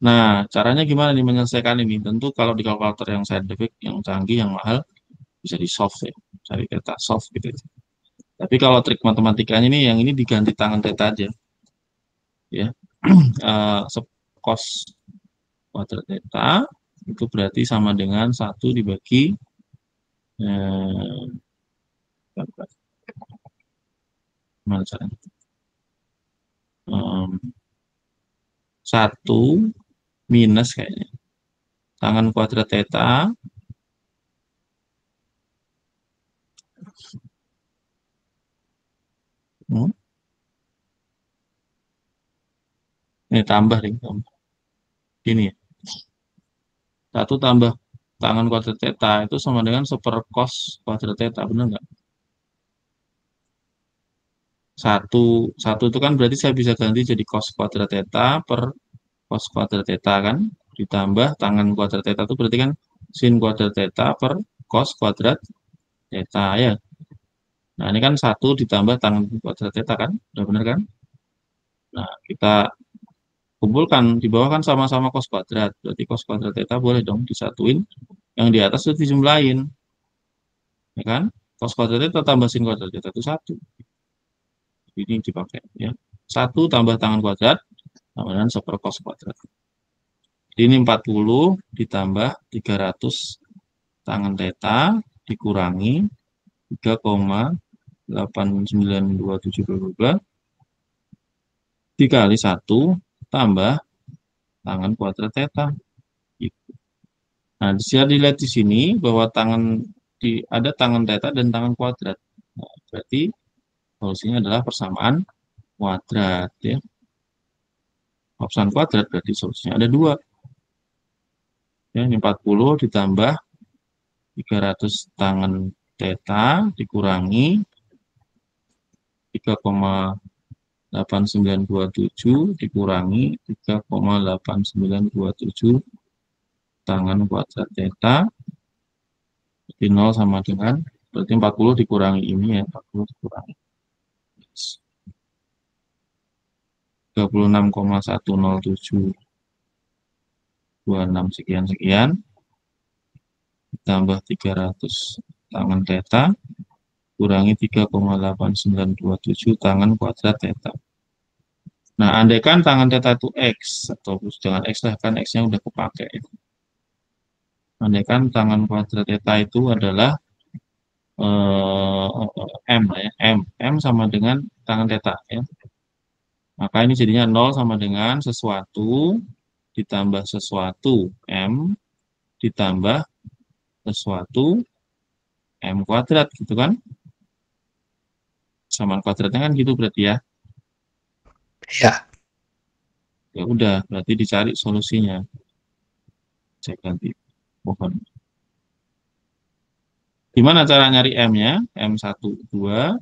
Nah, caranya gimana nih menyelesaikan ini? Tentu kalau di kalkulator yang scientific, yang canggih, yang mahal, bisa di solve ya, cari theta, solve gitu. Tapi kalau trik matematikanya ini, yang ini diganti tangan theta aja, ya. Cos kuadrat theta itu berarti sama dengan 1 dibagi gimana caranya? 1 minus kayaknya tangan kuadrat theta Ini tambah nih. Ini ya. 1 tambah tangan kuadrat theta itu sama dengan 1/4 cos kuadrat theta, benar nggak? 1 itu kan berarti saya bisa ganti jadi cos kuadrat theta per cos kuadrat theta kan, ditambah tangan kuadrat theta itu berarti kan sin kuadrat theta per cos kuadrat theta ya. Nah ini kan 1 ditambah tangan kuadrat theta kan, udah benar kan? Nah kita kumpulkan di bawah kan sama-sama cos kuadrat, berarti cos kuadrat theta boleh dong disatuin, yang di atas itu dijumlahin, ya kan? Cos kuadrat theta tambah sin kuadrat theta itu 1. Ini dipakai ya. 1 tambah tangan kuadrat sama dengan 1/4 cos kuadrat. Ini 40 ditambah 300 tangan theta dikurangi 3,8927 dikali 1 tambah tangan kuadrat theta. Nah, bisa dilihat di sini bahwa ada tangan theta dan tangan kuadrat. Nah, berarti solusinya adalah persamaan kuadrat ya. Persamaan kuadrat berarti solusinya ada 2. Ya, ini 40 ditambah 300 tangan theta dikurangi 3,8927 dikurangi 3,8927 tangan kuadrat theta. Jadi 0 sama dengan, berarti 40 dikurangi ini ya, 40 dikurangi 36,10726 sekian-sekian ditambah 300 tangan theta kurangi 3,8927 tangan kuadrat theta. Nah, andaikan tangan theta itu X, atau jangan X lah, kan X-nya udah kepakai. Andaikan tangan kuadrat theta itu adalah M lah ya, M sama dengan tangan theta ya. Maka ini jadinya 0 sama dengan sesuatu ditambah sesuatu M ditambah sesuatu M kuadrat gitu kan. Samaan kuadratnya kan gitu berarti ya. Ya. Ya udah, berarti dicari solusinya. Saya ganti pohon. Gimana cara nyari M-nya? M1, 2.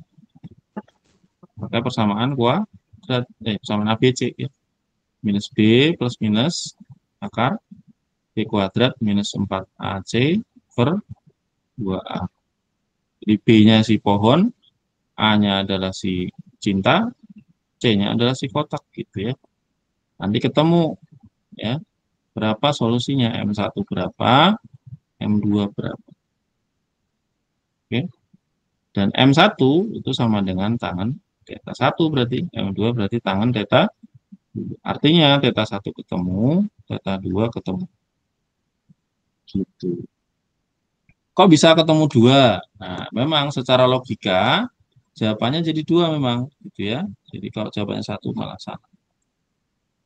Pakai persamaan kuadrat, persamaan ABC ya. Minus B plus minus akar B kuadrat minus 4AC per 2A. Jadi B-nya si pohon, A-nya adalah si cinta, C-nya adalah si kotak gitu ya. Nanti ketemu ya, berapa solusinya, M1 berapa, M2 berapa. Oke. Dan M1 itu sama dengan tangan theta 1 berarti, M2 berarti tangan theta 2. Artinya theta 1 ketemu, theta 2 ketemu. Gitu. Kok bisa ketemu 2? Nah, memang secara logika jawabannya jadi 2 memang gitu ya. Jadi kalau jawabannya 1 malah salah.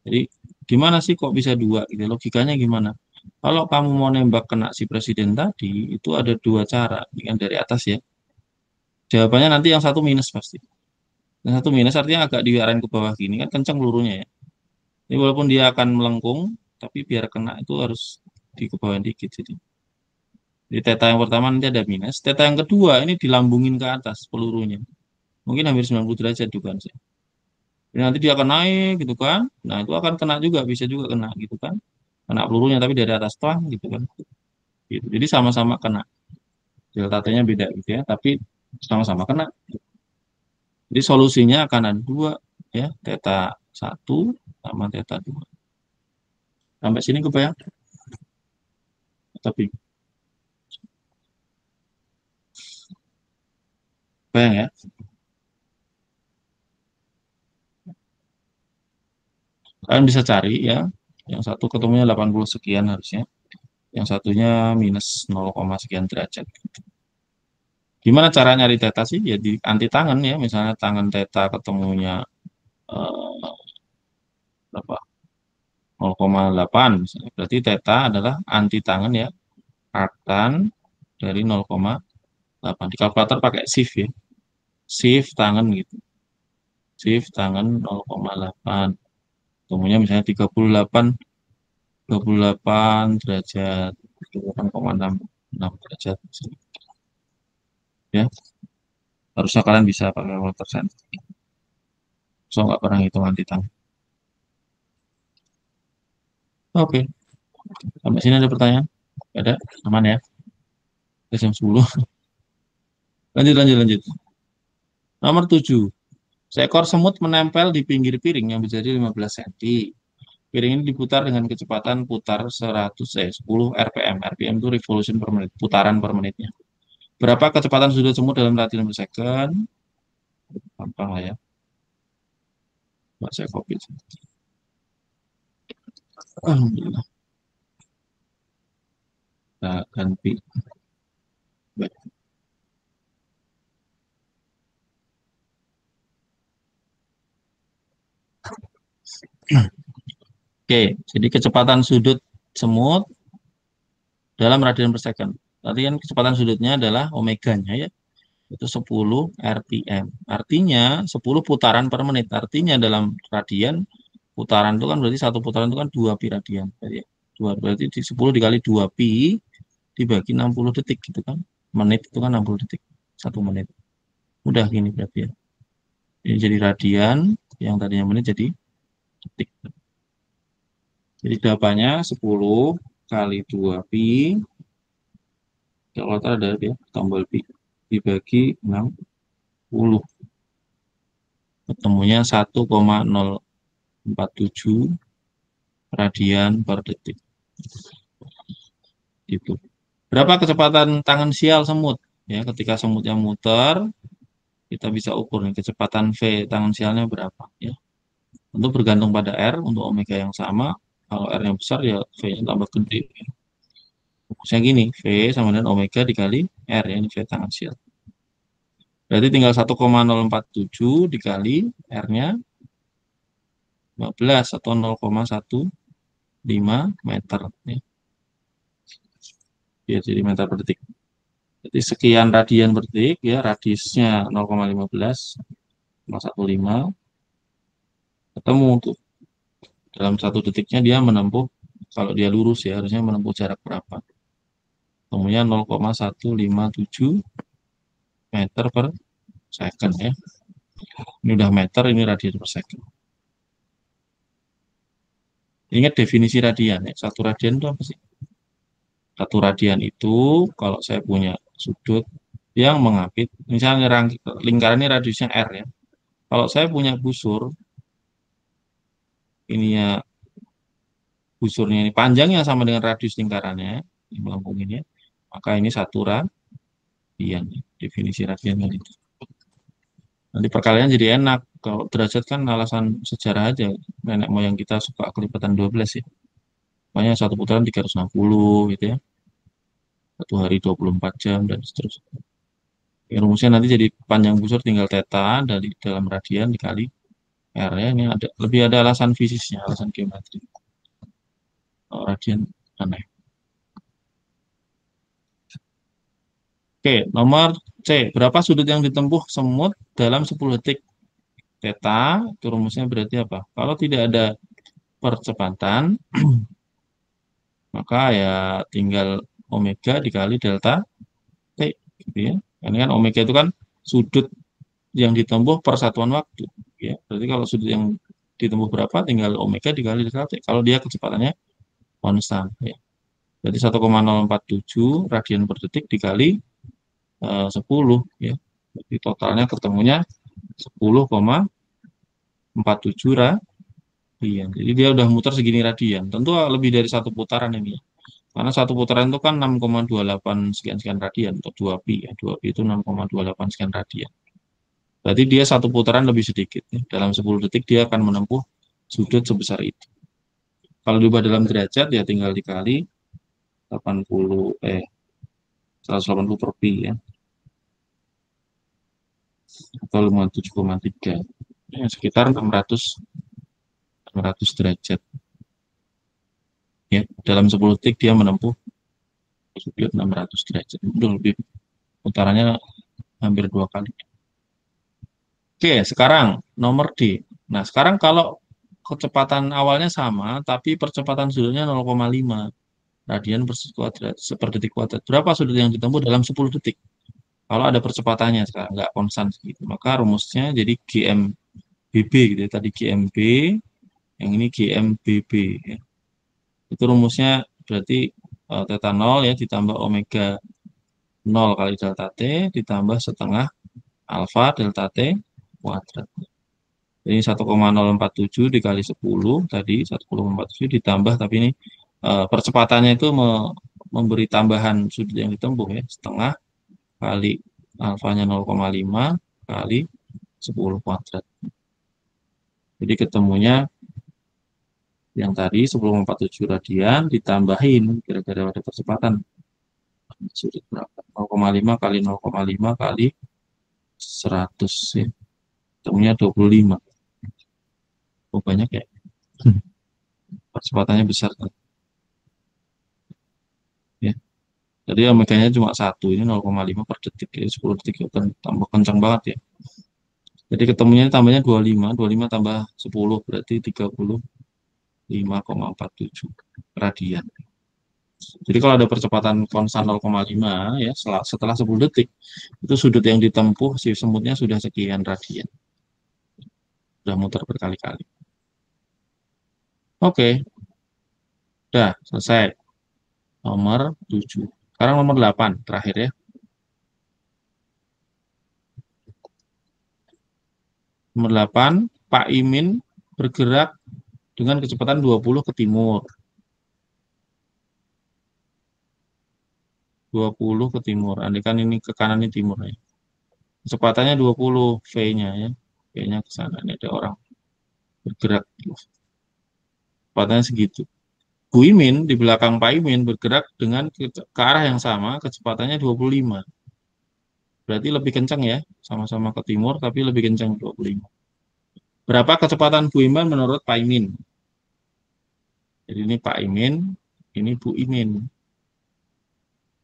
Jadi gimana sih kok bisa 2 gitu? Logikanya gimana? Kalau kamu mau nembak kena si presiden tadi, itu ada 2 cara. Ini kan dari atas ya. Jawabannya nanti yang 1 minus pasti. Yang 1 minus artinya agak diarahin ke bawah gini, kan kencang pelurunya ya. Jadi walaupun dia akan melengkung, tapi biar kena itu harus dikebawain dikit. Jadi theta yang pertama nanti ada minus. Theta yang kedua ini dilambungin ke atas pelurunya. Mungkin hampir 90 derajat dugaan sih. Jadi nanti dia akan naik gitu kan. Nah itu akan kena juga, bisa juga kena gitu kan. Kena pelurunya tapi dari atas tuang gitu kan. Gitu. Jadi sama-sama kena. Delta T-nya beda gitu ya, tapi sama-sama kena. Jadi solusinya akan ada 2 ya, theta 1 sama theta 2. Sampai sini kebayang? Tapi bayang ya. Kalian bisa cari ya. Yang satu ketemunya 80 sekian harusnya. Yang satunya minus 0, sekian derajat. Gimana cara nyari theta sih? Ya di anti tangan ya. Misalnya tangan theta ketemunya berapa? 0,8 misalnya. Berarti theta adalah anti tangan ya. Artan dari 0,8. Di kalkulator pakai shift ya. Shift tangan gitu. Shift tangan 0,8. ketemunya misalnya 38 derajat, 38,66 derajat. Ya, harusnya kalian bisa pakai kalkulator saintifik. So, nggak pernah hitungan di tangan. Oke, sampai sini ada pertanyaan? Ada? Aman ya? Jam 10. Lanjut. Nomor 7. Seekor semut menempel di pinggir piring yang berdiri 15 cm. Piring ini diputar dengan kecepatan putar 10 RPM. RPM itu revolution per menit, putaran per menitnya. Berapa kecepatan sudut semut dalam radian per second? Gampang lah ya. Mbak saya copy. Alhamdulillah. Nah, ganti. Baik. Oke, jadi kecepatan sudut semut dalam radian per second. Tadi kan kecepatan sudutnya adalah omeganya ya, itu 10 RPM. Artinya 10 putaran per menit. Artinya dalam radian putaran itu kan berarti satu putaran itu kan 2 pi radian. Berarti 10 dikali 2 pi dibagi 60 detik gitu kan. Menit itu kan 60 detik. 1 menit. Udah gini berarti ya. Ini jadi radian, yang tadinya menit jadi detik. Jadi jawabannya 10 kali 2 pi, kalau ada ya, tombol pi, dibagi 60. Ketemunya 1,047 radian per detik. Gitu. Berapa kecepatan tangan sial semut? Ya, ketika semutnya muter, kita bisa ukur nih kecepatan V tangan sialnya berapa ya. Tentu bergantung pada R untuk omega yang sama. Kalau R-nya besar ya V-nya tambah gede. Maksudnya gini, V sama dengan omega dikali R ya, ini V tangan sial. Berarti tinggal 1,047 dikali R-nya 15 atau 0,15 meter ya. Ya, jadi meter per detik. Jadi sekian radian per detik ya, radiusnya 0,15 ketemu tuh. Dalam 1 detiknya dia menempuh, kalau dia lurus ya harusnya menempuh jarak berapa? Ketemunya 0,157 meter per second ya. Ini udah meter, ini radian per second. Ingat definisi radian ya. Satu radian itu apa sih? Satu radian itu kalau saya punya sudut yang mengapit, misalnya lingkaran ini radiusnya R ya. Kalau saya punya busur, ininya busurnya ini panjangnya sama dengan radius lingkarannya, ini melengkung ini ya, maka ini satu radian. Definisi radian itu. Nanti perkalian jadi enak. Kalau derajat kan alasan sejarah aja. Nenek moyang kita suka kelipatan 12 ya. Makanya satu putaran 360 gitu ya. Satu hari 24 jam dan seterusnya. Ya, rumusnya nanti jadi panjang busur tinggal theta dari dalam radian dikali R ya. Ini ada lebih ada alasan fisisnya, alasan geometri. Kalau radian aneh. Oke, nomor C. Berapa sudut yang ditempuh semut dalam 10 detik? Theta, itu rumusnya berarti apa? Kalau tidak ada percepatan, maka ya tinggal omega dikali delta T. Gitu ya. Ini kan omega itu kan sudut yang ditempuh per satuan waktu. Ya. Berarti kalau sudut yang ditempuh berapa, tinggal omega dikali delta T. Kalau dia kecepatannya konstan. Ya. Jadi 1,047 radian per detik dikali 10 ya. Jadi totalnya ketemunya 10,47 radian. Jadi dia udah muter segini radian. Tentu lebih dari satu putaran ini. Karena satu putaran itu kan 6,28 sekian radian atau 2 pi ya. 2 pi itu 6,28 sekian radian. Berarti dia satu putaran lebih sedikit ya. Dalam 10 detik dia akan menempuh sudut sebesar itu. Kalau diubah dalam derajat ya tinggal dikali 180 per pi ya. Atau 57,3. Ya, sekitar 600 derajat. Ya, dalam 10 detik dia menempuh sudut 600 derajat. Udah lebih putarannya hampir 2 kali. Oke, sekarang nomor D. Nah, sekarang kalau kecepatan awalnya sama, tapi percepatan sudutnya 0,5 radian per detik kuadrat. Berapa sudut yang ditempuh dalam 10 detik? Kalau ada percepatannya sekarang, nggak konstan segitu. Maka rumusnya jadi GMBB gitu ya. Tadi GMB, yang ini GMBB. Ya. Itu rumusnya berarti theta 0 ya ditambah omega 0 kali delta T ditambah setengah alfa delta T kuadrat. Jadi 1,047 dikali 10 tadi 10,47 ditambah, tapi ini percepatannya itu memberi tambahan sudut yang ditempuh ya, setengah kali alfanya 0,5 kali 10 kuadrat. Jadi ketemunya yang tadi 10,47 radian ditambahin kira-kira ada percepatan sudut berapa? 0,5 kali 0,5 kali 100 ya. Ketemunya 25. Oh, banyak ya. Percepatannya besar kan. Ya. Jadi omeganya cuma 1, ini 0,5 per detik ya, 10 detik ya, kan tambah kencang banget ya. Jadi ketemunya tambahnya 25 tambah 10 berarti 35,47 radian. Jadi kalau ada percepatan konstan 0,5 ya setelah 10 detik itu sudut yang ditempuh si semutnya sudah sekian radian. Sudah muter berkali-kali. Oke. Udah selesai. Nomor 7. Sekarang nomor 8 terakhir ya. Nomor 8, Pak Imin bergerak dengan kecepatan 20 ke timur. 20 ke timur. Andaikan ini ke kanan, ini timur ya. Kecepatannya 20 V-nya ya. V-nya ke sana. Ini ada orang bergerak. Kecepatannya segitu. Bu Imin di belakang Pak Imin bergerak dengan ke arah yang sama, kecepatannya 25. Berarti lebih kencang ya. Sama-sama ke timur tapi lebih kencang 25. Berapa kecepatan Bu Imin menurut Pak Imin? Jadi ini Pak Imin, ini Bu Imin.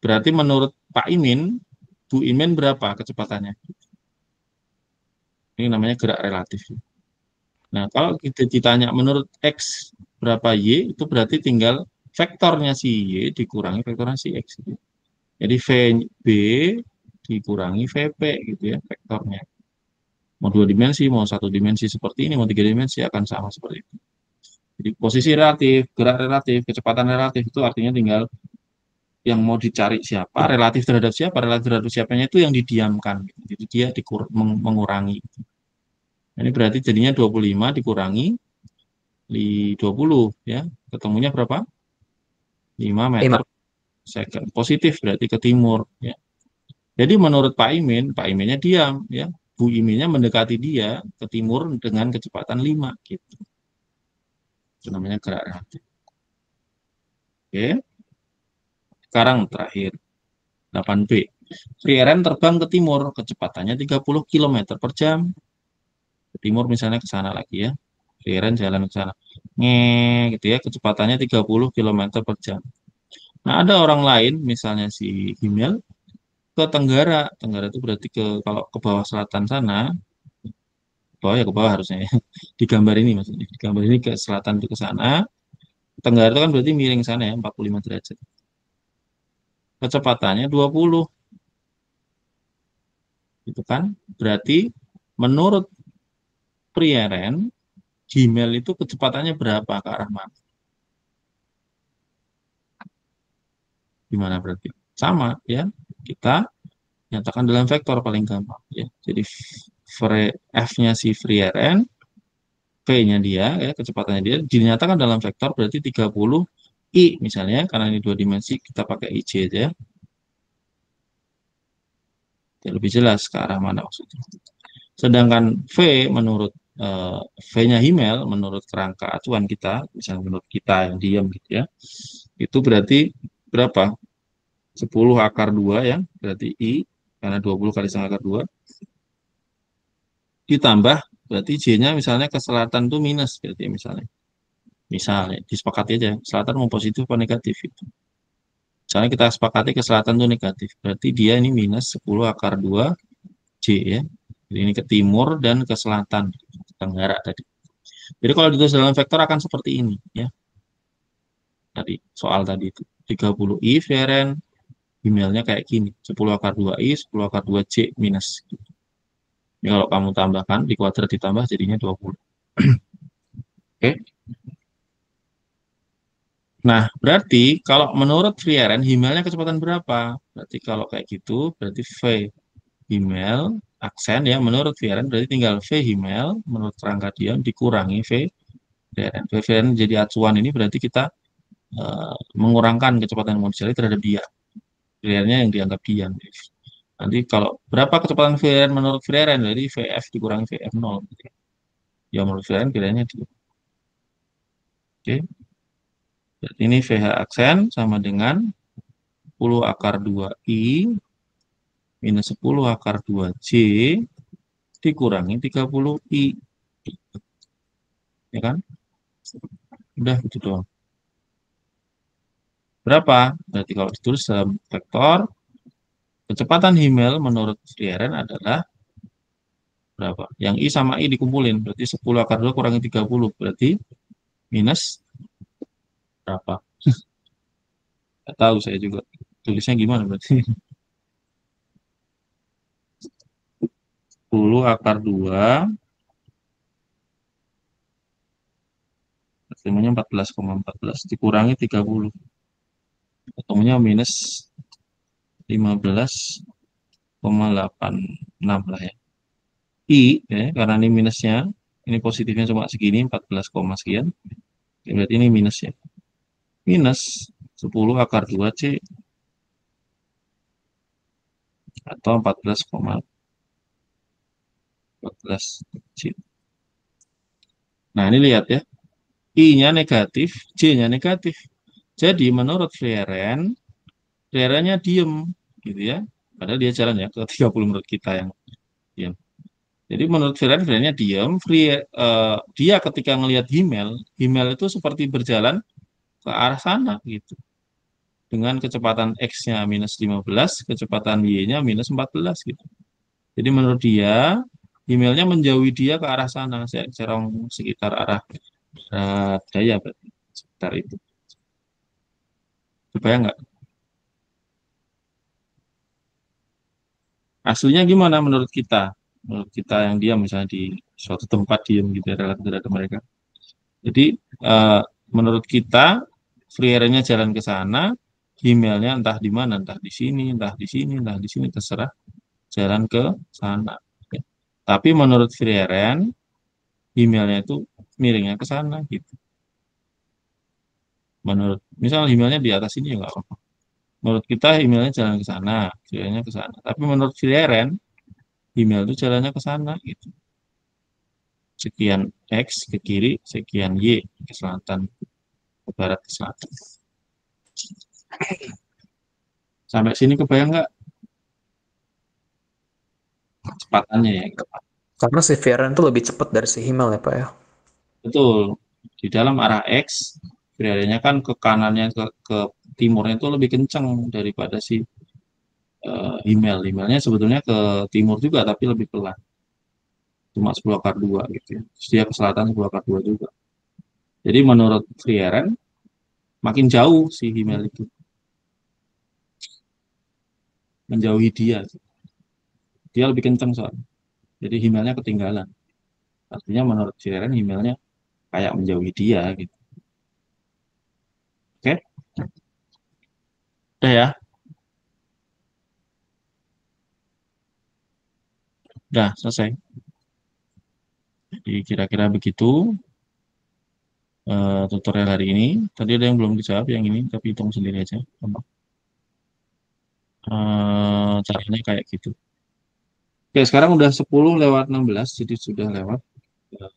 Berarti menurut Pak Imin, Bu Imin berapa kecepatannya? Ini namanya gerak relatif. Nah, kalau kita ditanya menurut X berapa Y, itu berarti tinggal vektornya si Y dikurangi vektornya si X. Jadi VB dikurangi VP gitu ya, vektornya. Mau 2 dimensi, mau 1 dimensi seperti ini, mau 3 dimensi akan sama seperti itu. Jadi posisi relatif, gerak relatif, kecepatan relatif itu artinya tinggal yang mau dicari siapa, relatif terhadap siapanya itu yang didiamkan. Jadi dia mengurangi. Ini berarti jadinya 25 dikurangi 20 ya. Ketemunya berapa? 5 meter second. Positif berarti ke timur ya. Jadi menurut Pak Iminnya diam ya. Bu Iminnya mendekati dia ke timur dengan kecepatan 5 gitu. Itu namanya gerak relatif. Oke. Sekarang terakhir 8B. Freerun terbang ke timur, kecepatannya 30 km per jam. Ke timur misalnya ke sana lagi ya. Freerun jalan ke sana. Gitu ya, kecepatannya 30 km per jam. Nah, ada orang lain, misalnya si Himmel, ke Tenggara. Tenggara itu berarti kalau ke bawah selatan sana, ke bawah harusnya ya. Di gambar ini maksudnya. Di gambar ini ke selatan itu ke sana. Tenggara itu kan berarti miring sana ya, 45 derajat. Kecepatannya 20. Itu kan berarti menurut Prieren, Gmail itu kecepatannya berapa ke arah mana? Gimana berarti? Sama ya. Kita nyatakan dalam vektor paling gampang ya. Jadi F-nya si Prieren, V-nya dia ya, kecepatannya dia dinyatakan dalam vektor berarti 30 I misalnya, karena ini 2 dimensi kita pakai IJ aja. Ya, lebih jelas ke arah mana maksudnya. Sedangkan V menurut V-nya Himmel menurut kerangka acuan kita, misalnya menurut kita yang diam gitu ya, itu berarti berapa? 10 akar 2 ya, berarti I, karena 20 kali setengah akar 2, ditambah, berarti J-nya misalnya ke selatan itu minus, berarti misalnya. Misalnya, disepakati aja, selatan mau positif atau negatif itu. Misalnya kita sepakati ke selatan itu negatif, berarti dia ini minus 10 akar 2 J ya. Jadi ini ke timur dan ke selatan, ke tenggara tadi. Jadi kalau ditulis dalam vektor akan seperti ini ya. Tadi soal tadi itu 30i varian emailnya kayak gini, 10 akar 2i, 10 akar 2c minus. Ini kalau kamu tambahkan di kuadrat ditambah jadinya 20. Oke. Nah, berarti kalau menurut Frieren emailnya kecepatan berapa? Berarti kalau kayak gitu berarti V email aksen ya menurut Frieren berarti tinggal V email menurut kerangka diam dikurangi V Frieren. V Frieren jadi acuan ini berarti kita mengurangkan kecepatan manusiawi terhadap dia. Frierennya yang dianggap diam. Nanti kalau berapa kecepatan Frieren menurut Frieren jadi VF dikurangi VF 0. Ya menurut Frieren Frierennya diam. Oke. Jadi ini VH aksen sama dengan 10 akar 2i minus 10 akar 2c dikurangi 30i. Ya kan? Udah gitu doang. Berapa? Berarti kalau ditulis dalam vektor, kecepatan Himmel menurut Frieren adalah berapa? Yang I sama I dikumpulin. Berarti 10 akar 2 kurangi 30. Berarti minus berapa? Nggak tahu saya juga. Tulisnya gimana berarti? 10 akar 2 ketemunya 14,14 dikurangi 30. Ketemunya minus 15,86 lah ya. I, ya, karena ini minusnya, ini positifnya cuma segini, 14, sekian. Ya, berarti ini minus ya. Minus 10 akar 2C atau 14,14C. Nah, ini lihat ya. I-nya negatif, J-nya negatif. Jadi menurut Frieren, Frierennya diem gitu ya. Padahal dia jalan ya ke 30 menurut kita yang diem. Jadi menurut Frieren, Frierennya diem. Dia ketika ngelihat Himmel itu seperti berjalan ke arah sana gitu. Dengan kecepatan X-nya minus 15, kecepatan Y-nya minus 14 gitu. Jadi menurut dia, Himmelnya menjauhi dia ke arah sana, serong sekitar arah daya berarti, sekitar itu. Supaya nggak? Aslinya gimana menurut kita? Menurut kita yang diam misalnya di suatu tempat diam gitu ya, relatif terhadap mereka. Jadi menurut kita, Frierennya jalan ke sana, Himmelnya entah di mana, entah di sini, entah di sini, entah di sini, terserah jalan ke sana. Tapi menurut Frieren, emailnya itu miringnya ke sana gitu. Menurut misal emailnya di atas ini ya nggak apa-apa. Menurut kita emailnya jalan ke sana, jalannya ke sana. Tapi menurut Frieren, email itu jalannya ke sana gitu. Sekian X ke kiri, sekian Y ke selatan, ke barat ke selatan. Sampai sini kebayang nggak kecepatannya ya? Karena si Frieren itu lebih cepat dari si Himmel ya Pak ya. Betul. Di dalam arah X, Frierennya kan ke kanannya ke timurnya itu lebih kencang daripada si email. Emailnya sebetulnya ke timur juga tapi lebih pelan. Cuma 10 akar 2 gitu ya. Terus dia ke selatan 10 akar 2 juga. Jadi menurut Frieren makin jauh si email itu. Menjauhi dia. Dia lebih kencang soalnya. Jadi emailnya ketinggalan. Artinya menurut Frieren emailnya kayak menjauhi dia gitu. Oke? Udah ya? Udah selesai. Jadi kira-kira begitu tutorial hari ini. Tadi ada yang belum dijawab yang ini, tapi hitung sendiri aja. Caranya kayak gitu. Oke, sekarang udah 10:16, jadi sudah lewat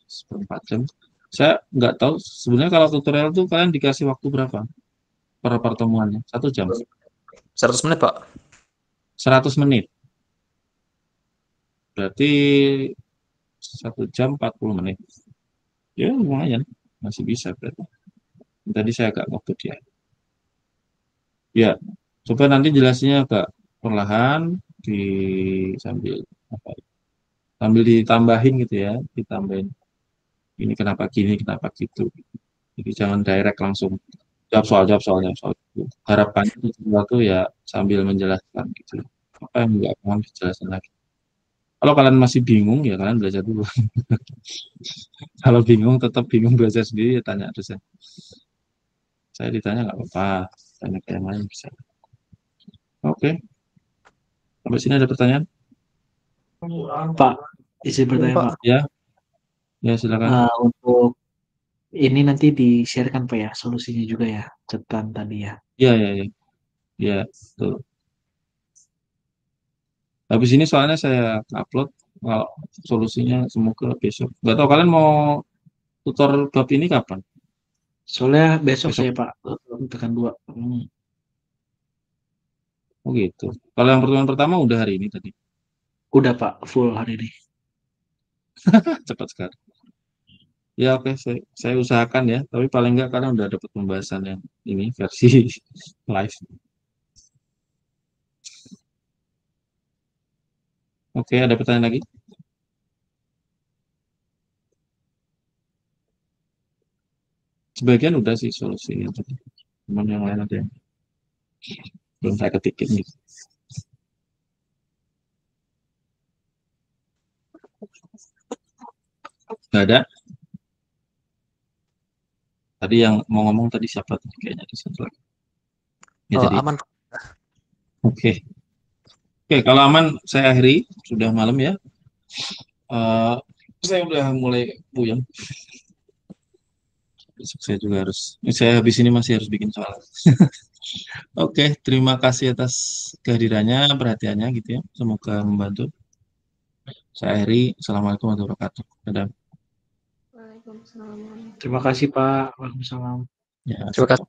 seperempat jam. Saya nggak tahu, sebenarnya kalau tutorial itu kalian dikasih waktu berapa per pertemuannya? 1 jam? 100 menit Pak. 100 menit. Berarti 1 jam 40 menit. Ya lumayan, masih bisa berarti. Tadi saya agak ngotot ya. Ya, coba nanti jelasinnya agak perlahan di sambil apa, sambil ditambahin gitu ya, ditambahin Ini kenapa gini, kenapa gitu. Jadi jangan direct langsung jawab soal. Harapannya itu sesuatu ya sambil menjelaskan gitu. Apa yang nggak paham dijelasin lagi. Kalau kalian masih bingung ya kalian belajar dulu. Kalau bingung tetap bingung belajar sendiri ya tanya dosen. Saya ditanya nggak apa-apa, tanya ke yang lain bisa. Oke, sampai sini ada pertanyaan? Pak, izin bertanya Pak. Pak. Ya, ya silakan. Untuk ini nanti di-sharekan Pak ya solusinya juga ya, catatan tadi ya. Ya, betul. Habis ini soalnya saya upload kalau solusinya semoga besok. Nggak tahu kalian mau tutor bab ini kapan? Soalnya besok Besok. saya Pak tekan 2. Oh gitu. Kalau yang pertemuan pertama udah hari ini tadi. Udah Pak, full hari ini. Cepat sekali. Ya oke, saya usahakan ya. Tapi paling nggak kalian udah dapat pembahasan yang ini versi live. Oke, ada pertanyaan lagi? Sebagian udah sih solusinya tadi. Cuman yang lain ada yang belum saya ketikin gitu. Nggak ada. Tadi yang mau ngomong tadi siapa tadi kayaknya di satu lagi. Ya, jadi Aman. oke. Oke, kalau aman saya akhiri. Sudah malam ya. Saya udah mulai puyeng. Besok saya juga harus. Saya habis ini masih harus bikin soal. Oke, terima kasih atas kehadirannya, perhatiannya gitu ya. Semoga membantu. Saya akhiri. Assalamualaikum warahmatullahi wabarakatuh. Dadah. Waalaikumsalam. Terima kasih Pak. Waalaikumsalam. Ya, Terima kasih.